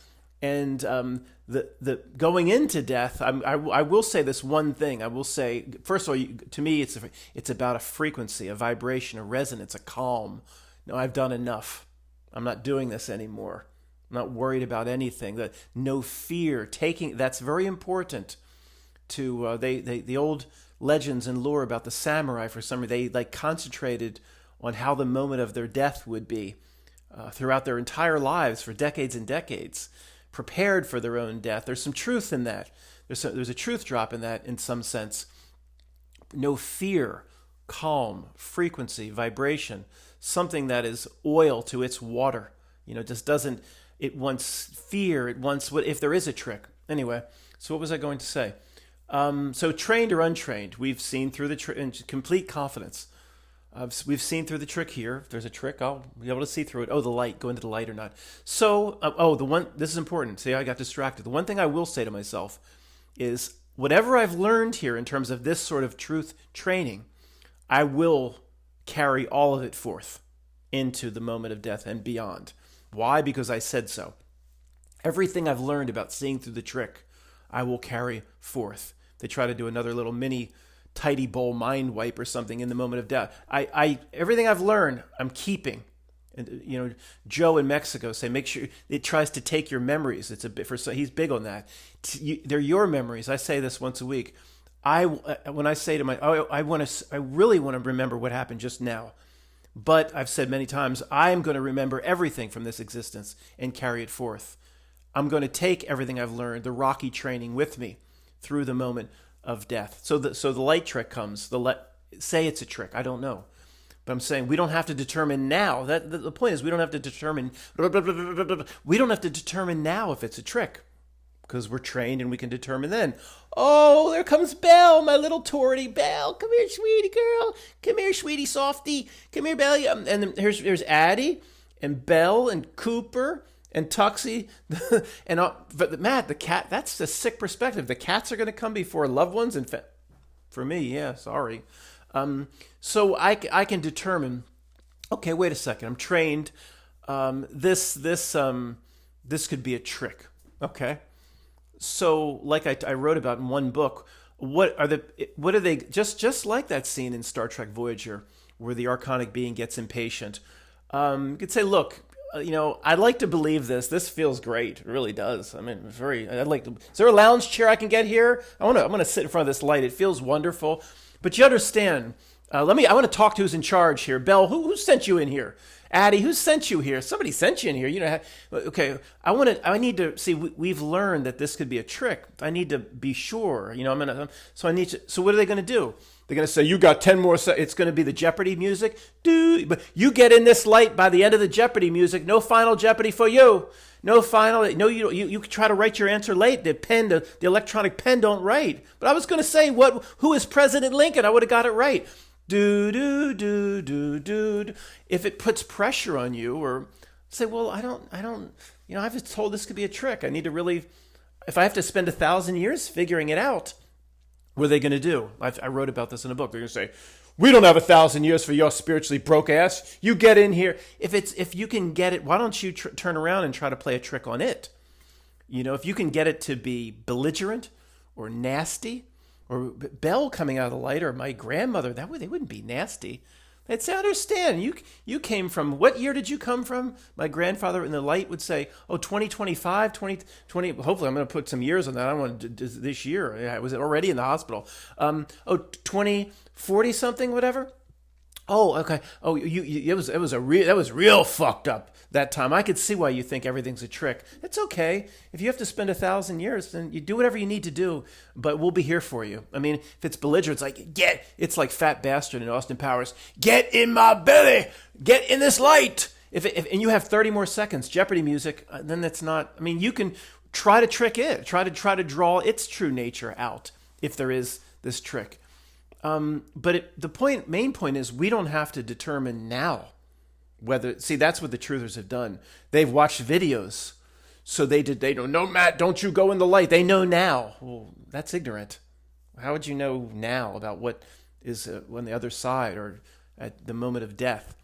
and the going into death, I will say this one thing. I will say, first of all, to me, it's about a frequency, a vibration, a resonance, a calm. No, I've done enough. I'm not doing this anymore. I'm not worried about anything. That no fear. That's very important. To the old legends and lore about the samurai, for some reason, they concentrated on how the moment of their death would be throughout their entire lives for decades and decades, prepared for their own death. There's some truth in that. There's a truth drop in that in some sense. No fear, calm, frequency, vibration, something that is oil to its water. Just doesn't. It wants fear. It wants if there is a trick. Anyway, so what was I going to say? So trained or untrained, we've seen through the trick in complete confidence. We've seen through the trick here. If there's a trick, I'll be able to see through it. Oh, the light, go into the light or not. So, this is important. See, I got distracted. The one thing I will say to myself is whatever I've learned here in terms of this sort of truth training, I will carry all of it forth into the moment of death and beyond. Why? Because I said so. Everything I've learned about seeing through the trick, I will carry forth. They try to do another little mini tidy bowl mind wipe or something in the moment of death. Everything I've learned, I'm keeping. And Joe in Mexico say, make sure it tries to take your memories. It's a bit he's big on that. They're your memories. I say this once a week. When I say to I really want to remember what happened just now. But I've said many times, I'm going to remember everything from this existence and carry it forth. I'm going to take everything I've learned, the Rocky training, with me through the moment of death. So the light trick comes. Say it's a trick. I don't know. But I'm saying we don't have to determine now. The point is we don't have to determine. We don't have to determine now if it's a trick, because we're trained and we can determine then. Oh, there comes Belle, my little torty Belle. Come here, sweetie girl. Come here, sweetie softy. Come here, Belle. And then here's Addie and Belle and Cooper and Tuxie. And but Matt, the cat. That's a sick perspective. The cats are going to come before loved ones. And for me, yeah, sorry. So I can determine. Okay, wait a second. I'm trained. This could be a trick. Okay. So, like I wrote about in one book, what are they just like that scene in Star Trek Voyager where the archonic being gets impatient? You could say, look, I'd like to believe this. This feels great. It really does. I mean, I'd like to. Is there a lounge chair I can get here? I'm gonna sit in front of this light. It feels wonderful. But you understand. I want to talk to who's in charge here. Belle, who sent you in here? Addie, who sent you here? Somebody sent you in here. Okay. I need to see. We've learned that this could be a trick. I need to be sure. So what are they going to do? They're going to say, you got 10 more seconds. It's going to be the Jeopardy music. But you get in this light by the end of the Jeopardy music. No final Jeopardy for you. No final. No, you try to write your answer late. The electronic pen don't write. But I was going to say, who is President Lincoln? I would have got it right. Do. If it puts pressure on you, or say, well, I don't. I was told this could be a trick. I need to really. If I have to spend 1,000 years figuring it out, what are they going to do? I wrote about this in a book. They're going to say, we don't have 1,000 years for your spiritually broke ass. You get in here. If you can get it, why don't you turn around and try to play a trick on it? If you can get it to be belligerent or nasty. Or Belle coming out of the light, or my grandmother, they wouldn't be nasty. I'd say, I understand. You came from, what year did you come from? My grandfather in the light would say, oh, 2025, 2020. Hopefully I'm going to put some years on that. I don't want to do this year. I was already in the hospital. 2040 something, whatever. Oh, okay. Oh, that was real fucked up that time. I could see why you think everything's a trick. It's okay. If you have to spend 1,000 years, then you do whatever you need to do. But we'll be here for you. I mean, if it's belligerent, it's like Fat Bastard in Austin Powers. Get in my belly. Get in this light. If and you have 30 more seconds, Jeopardy music, then that's not. I mean, you can try to trick it. Try to draw its true nature out if there is this trick. But the main point is we don't have to determine now whether, see, that's what the truthers have done. They've watched videos. So they don't know, Matt, don't you go in the light. They know now. Well, that's ignorant. How would you know now about what is on the other side or at the moment of death?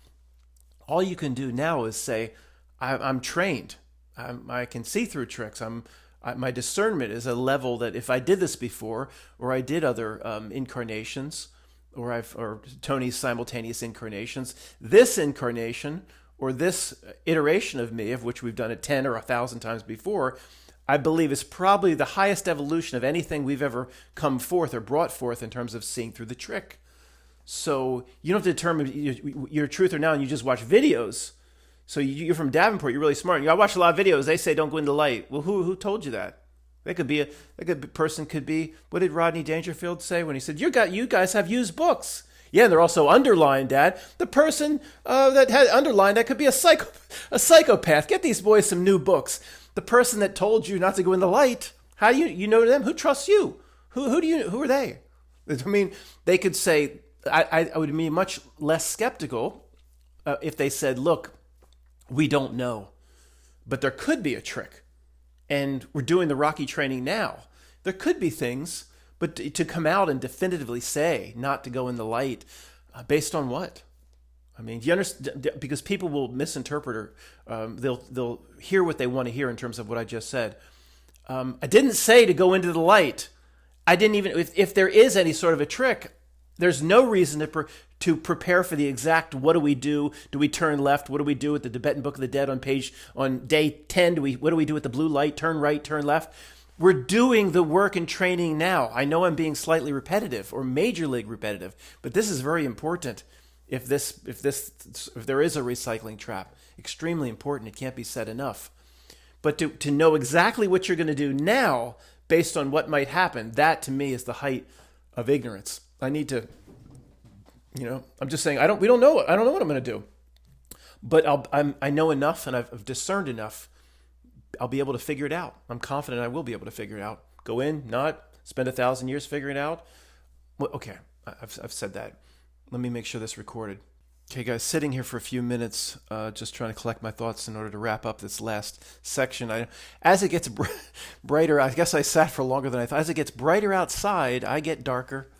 All you can do now is say, I'm trained. I can see through tricks. My discernment is a level that if I did this before, or I did other incarnations, or Tony's simultaneous incarnations, this incarnation or this iteration of me, of which we've done it 10 or 1,000 times before, I believe is probably the highest evolution of anything we've ever come forth or brought forth in terms of seeing through the trick. So you don't have to determine your truth or now, and you just watch videos. So you're from Davenport. You're really smart. I watch a lot of videos. They say don't go in the light. Well, who told you that? That could be person could be. What did Rodney Dangerfield say when he said you guys have used books? Yeah, and they're also underlined, Dad. The person that had underlined that could be a psychopath. Get these boys some new books. The person that told you not to go in the light. How do you know them? Who trusts you? Who are they? I mean, they could say I would be much less skeptical if they said, look, we don't know, but there could be a trick. And we're doing the Rocky training now. There could be things, but to come out and definitively say not to go in the light, based on what? I mean, do you understand? Because people will misinterpret or they'll hear what they want to hear in terms of what I just said. I didn't say to go into the light. I didn't even, if there is any sort of a trick, there's no reason to prepare for the exact what do we do? Do we turn left? What do we do with the Tibetan Book of the Dead on day 10? What do we do with the blue light? Turn right, turn left. We're doing the work and training now. I know I'm being slightly repetitive or major league repetitive, but this is very important. If there is a recycling trap, extremely important. It can't be said enough. But to know exactly what you're going to do now based on what might happen, that to me is the height of ignorance. I need to, I'm just saying, we don't know. I don't know what I'm going to do, but I know enough and I've discerned enough. I'll be able to figure it out. I'm confident I will be able to figure it out. Go in, not spend 1,000 years figuring it out. Well, okay, I've said that. Let me make sure this recorded. Okay, guys, sitting here for a few minutes, just trying to collect my thoughts in order to wrap up this last section. As it gets brighter, I guess I sat for longer than I thought. As it gets brighter outside, I get darker.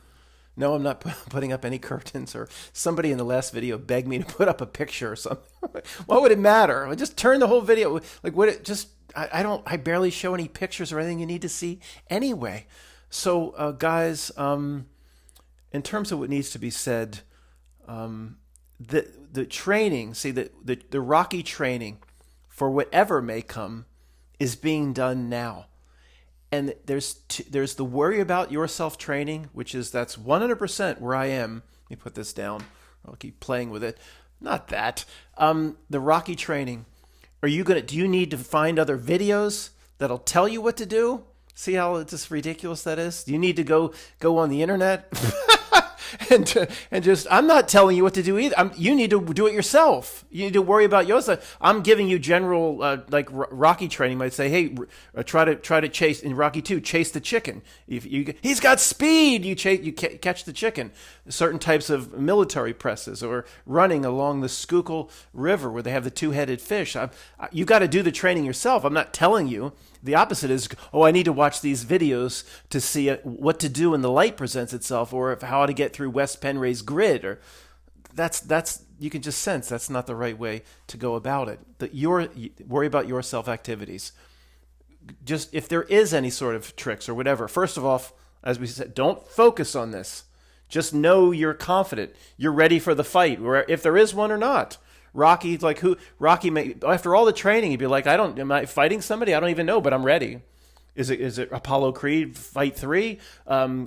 No, I'm not putting up any curtains, or somebody in the last video begged me to put up a picture or something. What would it matter? I just turn the whole video. I barely show any pictures or anything you need to see anyway. So, guys, in terms of what needs to be said, the training, the Rocky training for whatever may come is being done now. And there's the worry about yourself training, that's 100% where I am. Let me put this down. I'll keep playing with it. Not that. The Rocky training. Do you need to find other videos that'll tell you what to do? See how just ridiculous that is? Do you need to go on the internet? I'm not telling you what to do either. You need to do it yourself. You need to worry about yourself. I'm giving you general, like Rocky training might say, hey, try to chase in Rocky 2, chase the chicken. He's got speed. You catch the chicken. Certain types of military presses, or running along the Schuylkill River where they have the two-headed fish. You got to do the training yourself. I'm not telling you. The opposite is, I need to watch these videos to see what to do when the light presents itself, or how to get through West Penray's grid. Or that's you can just sense that's not the right way to go about it. Worry about your self activities. Just if there is any sort of tricks or whatever. First of all, as we said, don't focus on this. Just know you're confident. You're ready for the fight, or if there is one or not. Rocky, like who? Rocky, may, after all the training, he'd be like, "I don't. Am I fighting somebody? I don't even know, but I'm ready." Is it Apollo Creed Fight 3?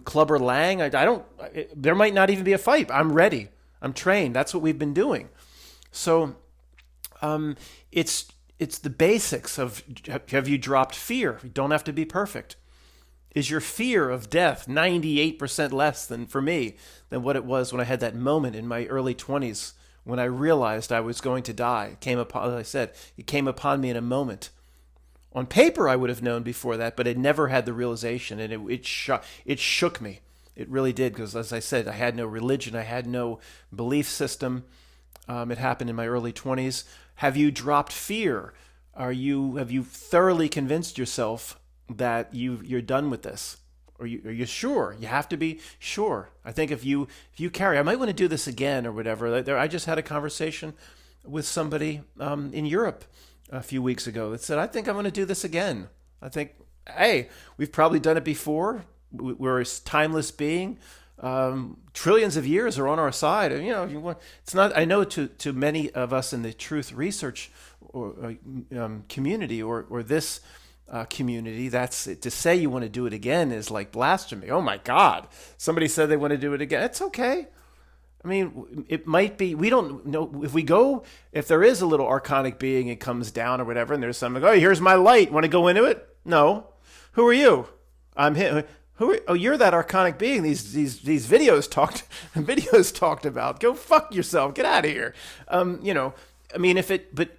Clubber Lang? I don't. There might not even be a fight. I'm ready. I'm trained. That's what we've been doing. So, it's the basics of, have you dropped fear? You don't have to be perfect. Is your fear of death 98% less than, for me, than what it was when I had that moment in my early 20s when I realized I was going to die? It came upon, as I said, it came upon me in a moment. On paper, I would have known before that, but I never had the realization, and it shook me. It really did, because as I said, I had no religion, I had no belief system. It happened in my early 20s. Have you dropped fear? Have you thoroughly convinced yourself that you're done with this? Are you sure? You have to be sure. I think if you carry, I might want to do this again or whatever. I just had a conversation with somebody in Europe a few weeks ago that said, I think I'm going to do this again. I think, hey, we've probably done it before. We're a timeless being. Trillions of years are on our side. And, it's not. I know to many of us in the truth research or community or this community, that's to say you want to do it again is like blasphemy. Oh my God! Somebody said they want to do it again. It's okay. I mean, it might be. We don't know if there is a little archonic being, it comes down or whatever, and there's something. Oh, here's my light. Want to go into it? No. Who are you? I'm him. Oh, you're that archonic being. These videos talked about. Go fuck yourself. Get out of here. I mean, the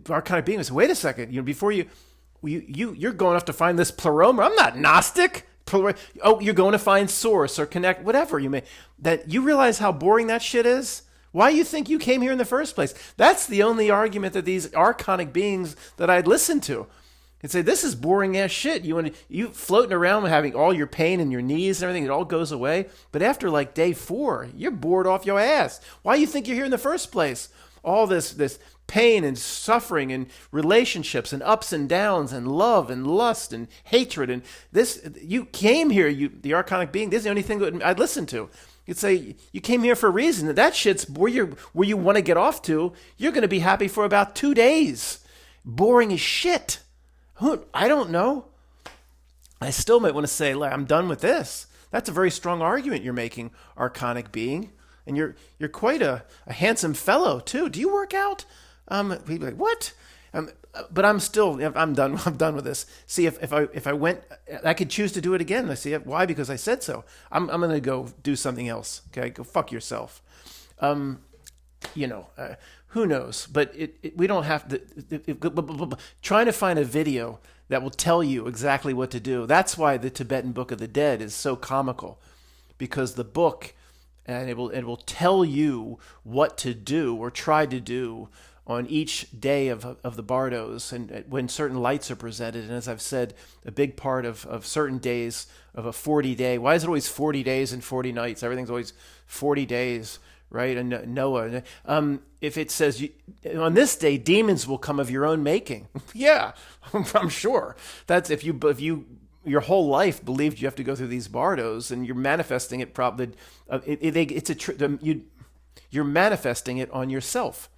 archonic being was. Wait a second. Before you're going off to find this pleroma. I'm not Gnostic. Oh, you're going to find source or connect, whatever you may. That you realize how boring that shit is? Why you think you came here in the first place? That's the only argument that these archonic beings that I'd listen to. And say, this is boring ass shit. You floating around having all your pain in your knees and everything, it all goes away. But after like day 4, you're bored off your ass. Why you think you're here in the first place? All this pain and suffering and relationships and ups and downs and love and lust and hatred and this. You came here, the archonic being. This is the only thing that I'd listen to. You'd say you came here for a reason. That shit's where you want to get off to. You're going to be happy for about 2 days. Boring as shit. I don't know. I still might want to say, like, I'm done with this. That's a very strong argument you're making, archonic being. And you're quite a handsome fellow, too. Do you work out? He'd be like, what? But I'm done. I'm done with this. See, if I went, I could choose to do it again. I see why? Because I said so. I'm going to go do something else. Okay, go fuck yourself. Who knows? But we don't have to. Trying to find a video that will tell you exactly what to do. That's why the Tibetan Book of the Dead is so comical, because the book, and it will tell you what to do or try to do on each day of the bardos, and when certain lights are presented. And as I've said, a big part of certain days of a 40-day. Why is it always 40 days and 40 nights? Everything's always 40 days. Right? And Noah, if it says on this day, demons will come of your own making. Yeah, I'm sure. That's if you your whole life believed you have to go through these bardos, and you're manifesting it. Probably you're manifesting it on yourself.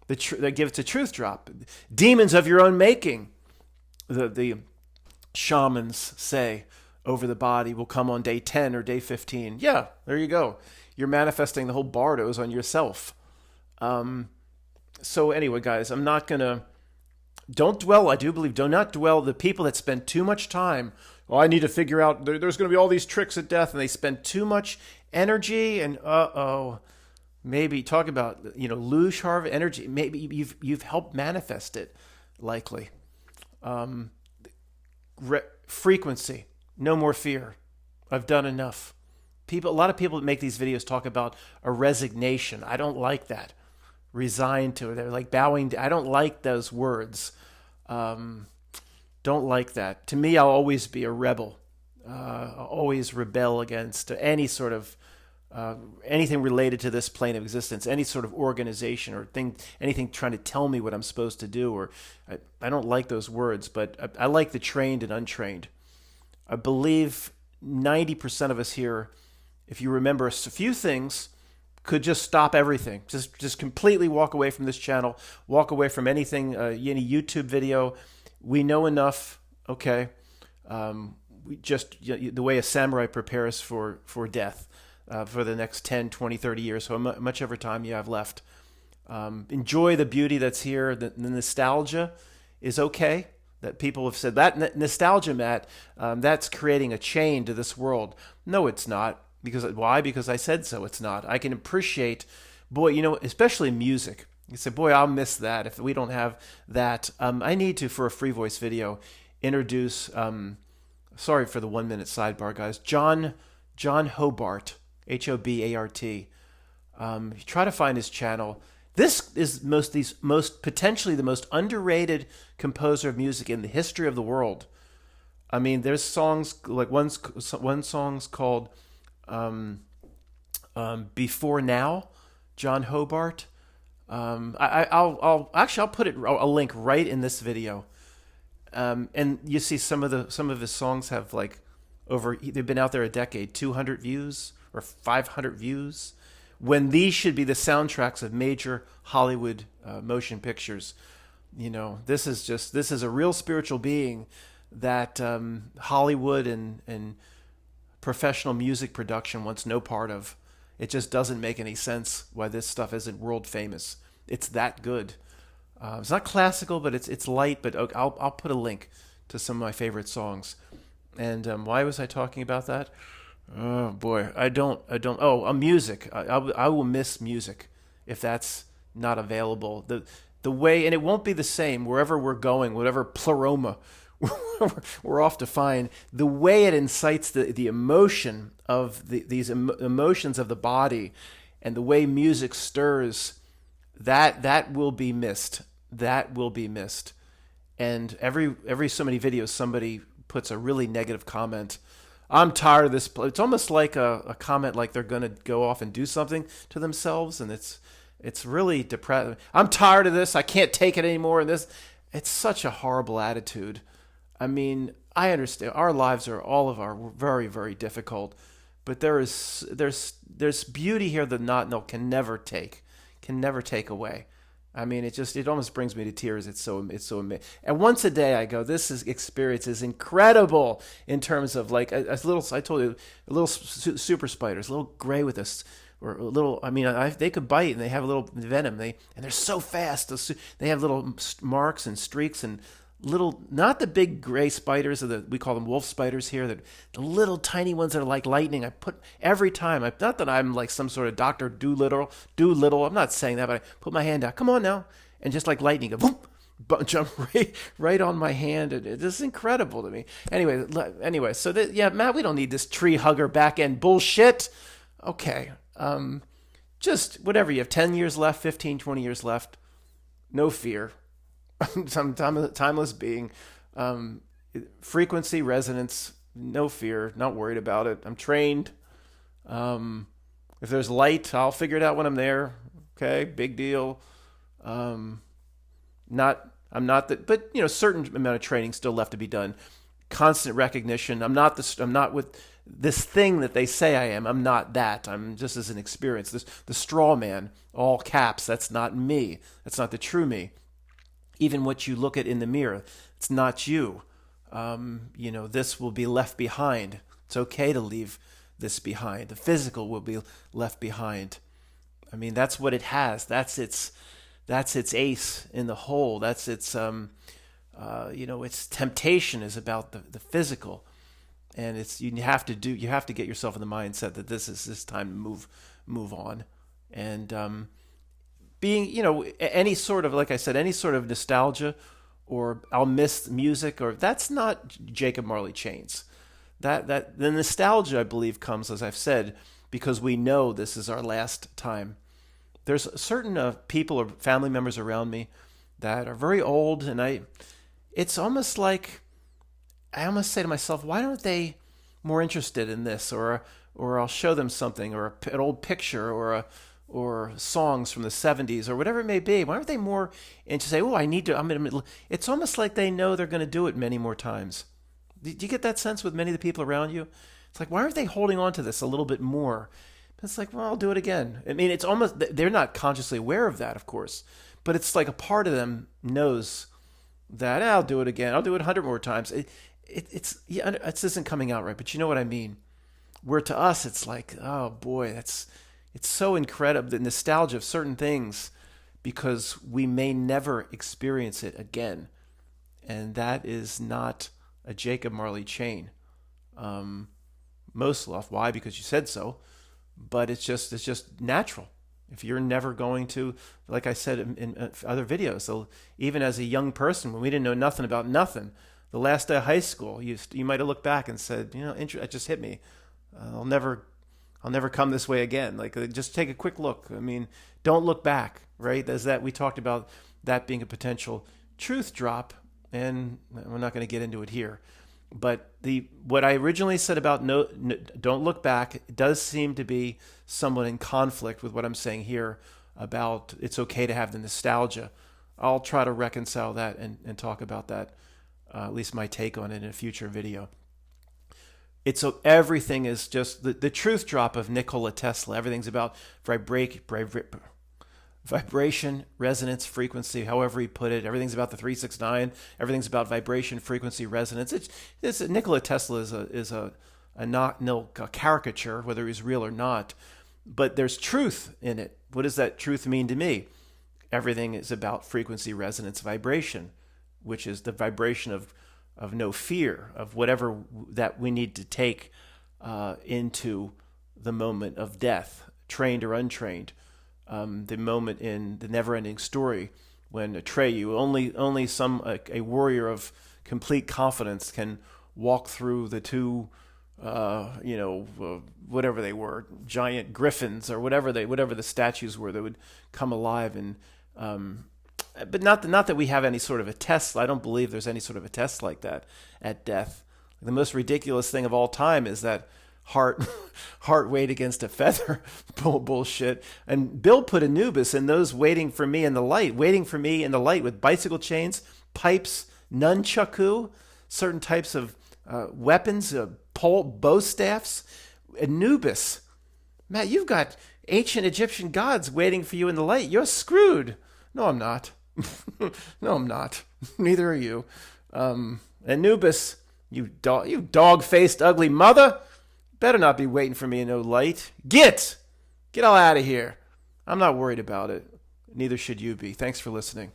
They give it a truth drop. Demons of your own making. The shamans say over the body will come on day 10 or day 15. Yeah, there you go. You're manifesting the whole bardos on yourself. So anyway, guys, I'm not going to... Don't dwell, I do believe, do not dwell. The people that spend too much time, I need to figure out, there's going to be all these tricks at death, and they spend too much energy, and maybe talk about, lose Harvard energy. Maybe you've helped manifest it, likely. Frequency, no more fear. I've done enough. A lot of people that make these videos talk about a resignation. I don't like that. Resigned to it. They're like bowing. I don't like those words. Don't like that. To me, I'll always be a rebel. I'll always rebel against any sort of anything related to this plane of existence, any sort of organization or thing, anything trying to tell me what I'm supposed to do. Or I don't like those words, but I like the trained and untrained. I believe 90% of us here if you remember a few things, could just stop everything. Just completely walk away from this channel, walk away from anything, any YouTube video. We know enough, okay? We just, the way a samurai prepares for death for the next 10, 20, 30 years, so much ever time you have left. Enjoy the beauty that's here. The nostalgia is okay. That people have said that nostalgia, Matt, that's creating a chain to this world. No, it's not. Because why? Because I said so. It's not. I can appreciate, boy, especially music. You say, boy, I'll miss that if we don't have that. I need to, for a free voice video, introduce. Sorry for the 1 minute sidebar, guys. John Hobart, Hobart. Try to find his channel. This is potentially the most underrated composer of music in the history of the world. I mean, there's songs like one song's called Before Now, John Hobart. I'll put a link right in this video. And you see some of his songs have like they've been out there a decade, 200 views or 500 views, when these should be the soundtracks of major Hollywood motion pictures. This is a real spiritual being that Hollywood and professional music production wants no part of. It just doesn't make any sense why this stuff isn't world famous. It's that good. It's not classical, but it's light. But I'll put a link to some of my favorite songs. And why was I talking about that? Oh boy, I don't. Oh, music. I will miss music if that's not available. The way, and it won't be the same wherever we're going, whatever pleroma we're off to find. The way it incites the emotion of these emotions of the body, and the way music stirs, that will be missed. That will be missed. And every so many videos, somebody puts a really negative comment. I'm tired of this. It's almost like a comment like they're going to go off and do something to themselves, and it's really depressing. I'm tired of this. I can't take it anymore. And it's such a horrible attitude. I mean, I understand our lives are very, very difficult, but there's beauty here that can never take away. I mean, it almost brings me to tears. It's so amazing. And once a day I go, experience is incredible in terms of like a little, I told you, a little super spiders, a little gray with us, or a little, I mean, they could bite and they have a little venom. And they're so fast. They have little marks and streaks and little, not the big gray spiders, we call them wolf spiders here, the little tiny ones that are like lightning. I put every time, not that I'm like some sort of Dr. Doolittle, I'm not saying that, but I put my hand out, come on now, and just like lightning, go boom, jump right on my hand. It's just incredible to me. Anyway, so Matt, we don't need this tree hugger back end bullshit. Okay, just whatever, you have 10 years left, 15, 20 years left, no fear. Some timeless being, frequency, resonance, no fear, not worried about it. I'm trained. If there's light, I'll figure it out when I'm there. Okay, big deal. I'm not that, but certain amount of training still left to be done. Constant recognition. I'm not with this thing that they say I am. I'm not that. I'm just as an experience. The straw man, all caps. That's not me. That's not the true me. Even what you look at in the mirror, it's not you. This will be left behind. It's okay to leave this behind. The physical will be left behind. I mean, that's what it has. That's its ace in the hole. That's its its temptation is about the physical, and you have to get yourself in the mindset that this is time to move on, and being, any sort of, like I said, any sort of nostalgia, or I'll miss music, or that's not Jacob Marley Chains. That the nostalgia, I believe, comes, as I've said, because we know this is our last time. There's certain people or family members around me that are very old, and it's almost like I almost say to myself, why aren't they more interested in this, or I'll show them something, or an old picture, or songs from the 70s, or whatever it may be. Why aren't they more into say, oh, it's almost like they know they're going to do it many more times. Do you get that sense with many of the people around you? It's like, why aren't they holding on to this a little bit more? It's like, well, I'll do it again. I mean, it's almost, they're not consciously aware of that, of course, but it's like a part of them knows that I'll do it again. I'll do it 100 more times. It isn't coming out right, but you know what I mean. Where to us, it's like, oh boy, it's so incredible, the nostalgia of certain things, because we may never experience it again, and that is not a Jacob Marley chain. Most love. Why? Because you said so. But it's just natural. If you're never going to, like I said in other videos, so even as a young person, when we didn't know nothing about nothing, the last day of high school, you might have looked back and said, it just hit me. I'll never come this way again. Like, just take a quick look. I mean, don't look back, right? There's that, we talked about that being a potential truth drop, and we're not going to get into it here. But what I originally said about don't look back, it does seem to be somewhat in conflict with what I'm saying here about it's okay to have the nostalgia. I'll try to reconcile that and talk about that, at least my take on it in a future video. Everything is just the truth drop of Nikola Tesla. Everything's about vibration, resonance, frequency, however he put it. Everything's about the 369. Everything's about vibration, frequency, resonance. Nikola Tesla is a caricature, whether he's real or not. But there's truth in it. What does that truth mean to me? Everything is about frequency, resonance, vibration, which is the vibration of no fear, of whatever that we need to take into the moment of death, trained or untrained. The moment in the never-ending story when Atreyu, only a warrior of complete confidence can walk through the two, whatever they were, giant griffins or whatever the statues were that would come alive, and but not that we have any sort of a test. I don't believe there's any sort of a test like that at death. The most ridiculous thing of all time is that heart weight against a feather bullshit. And Bill put Anubis and those waiting for me in the light with bicycle chains, pipes, nunchaku, certain types of weapons, bow staffs. Anubis, Matt, you've got ancient Egyptian gods waiting for you in the light. You're screwed. No, I'm not. No, I'm not. Neither are you. Anubis, you dog-faced ugly mother. Better not be waiting for me in no light. Get all out of here. I'm not worried about it. Neither should you be. Thanks for listening.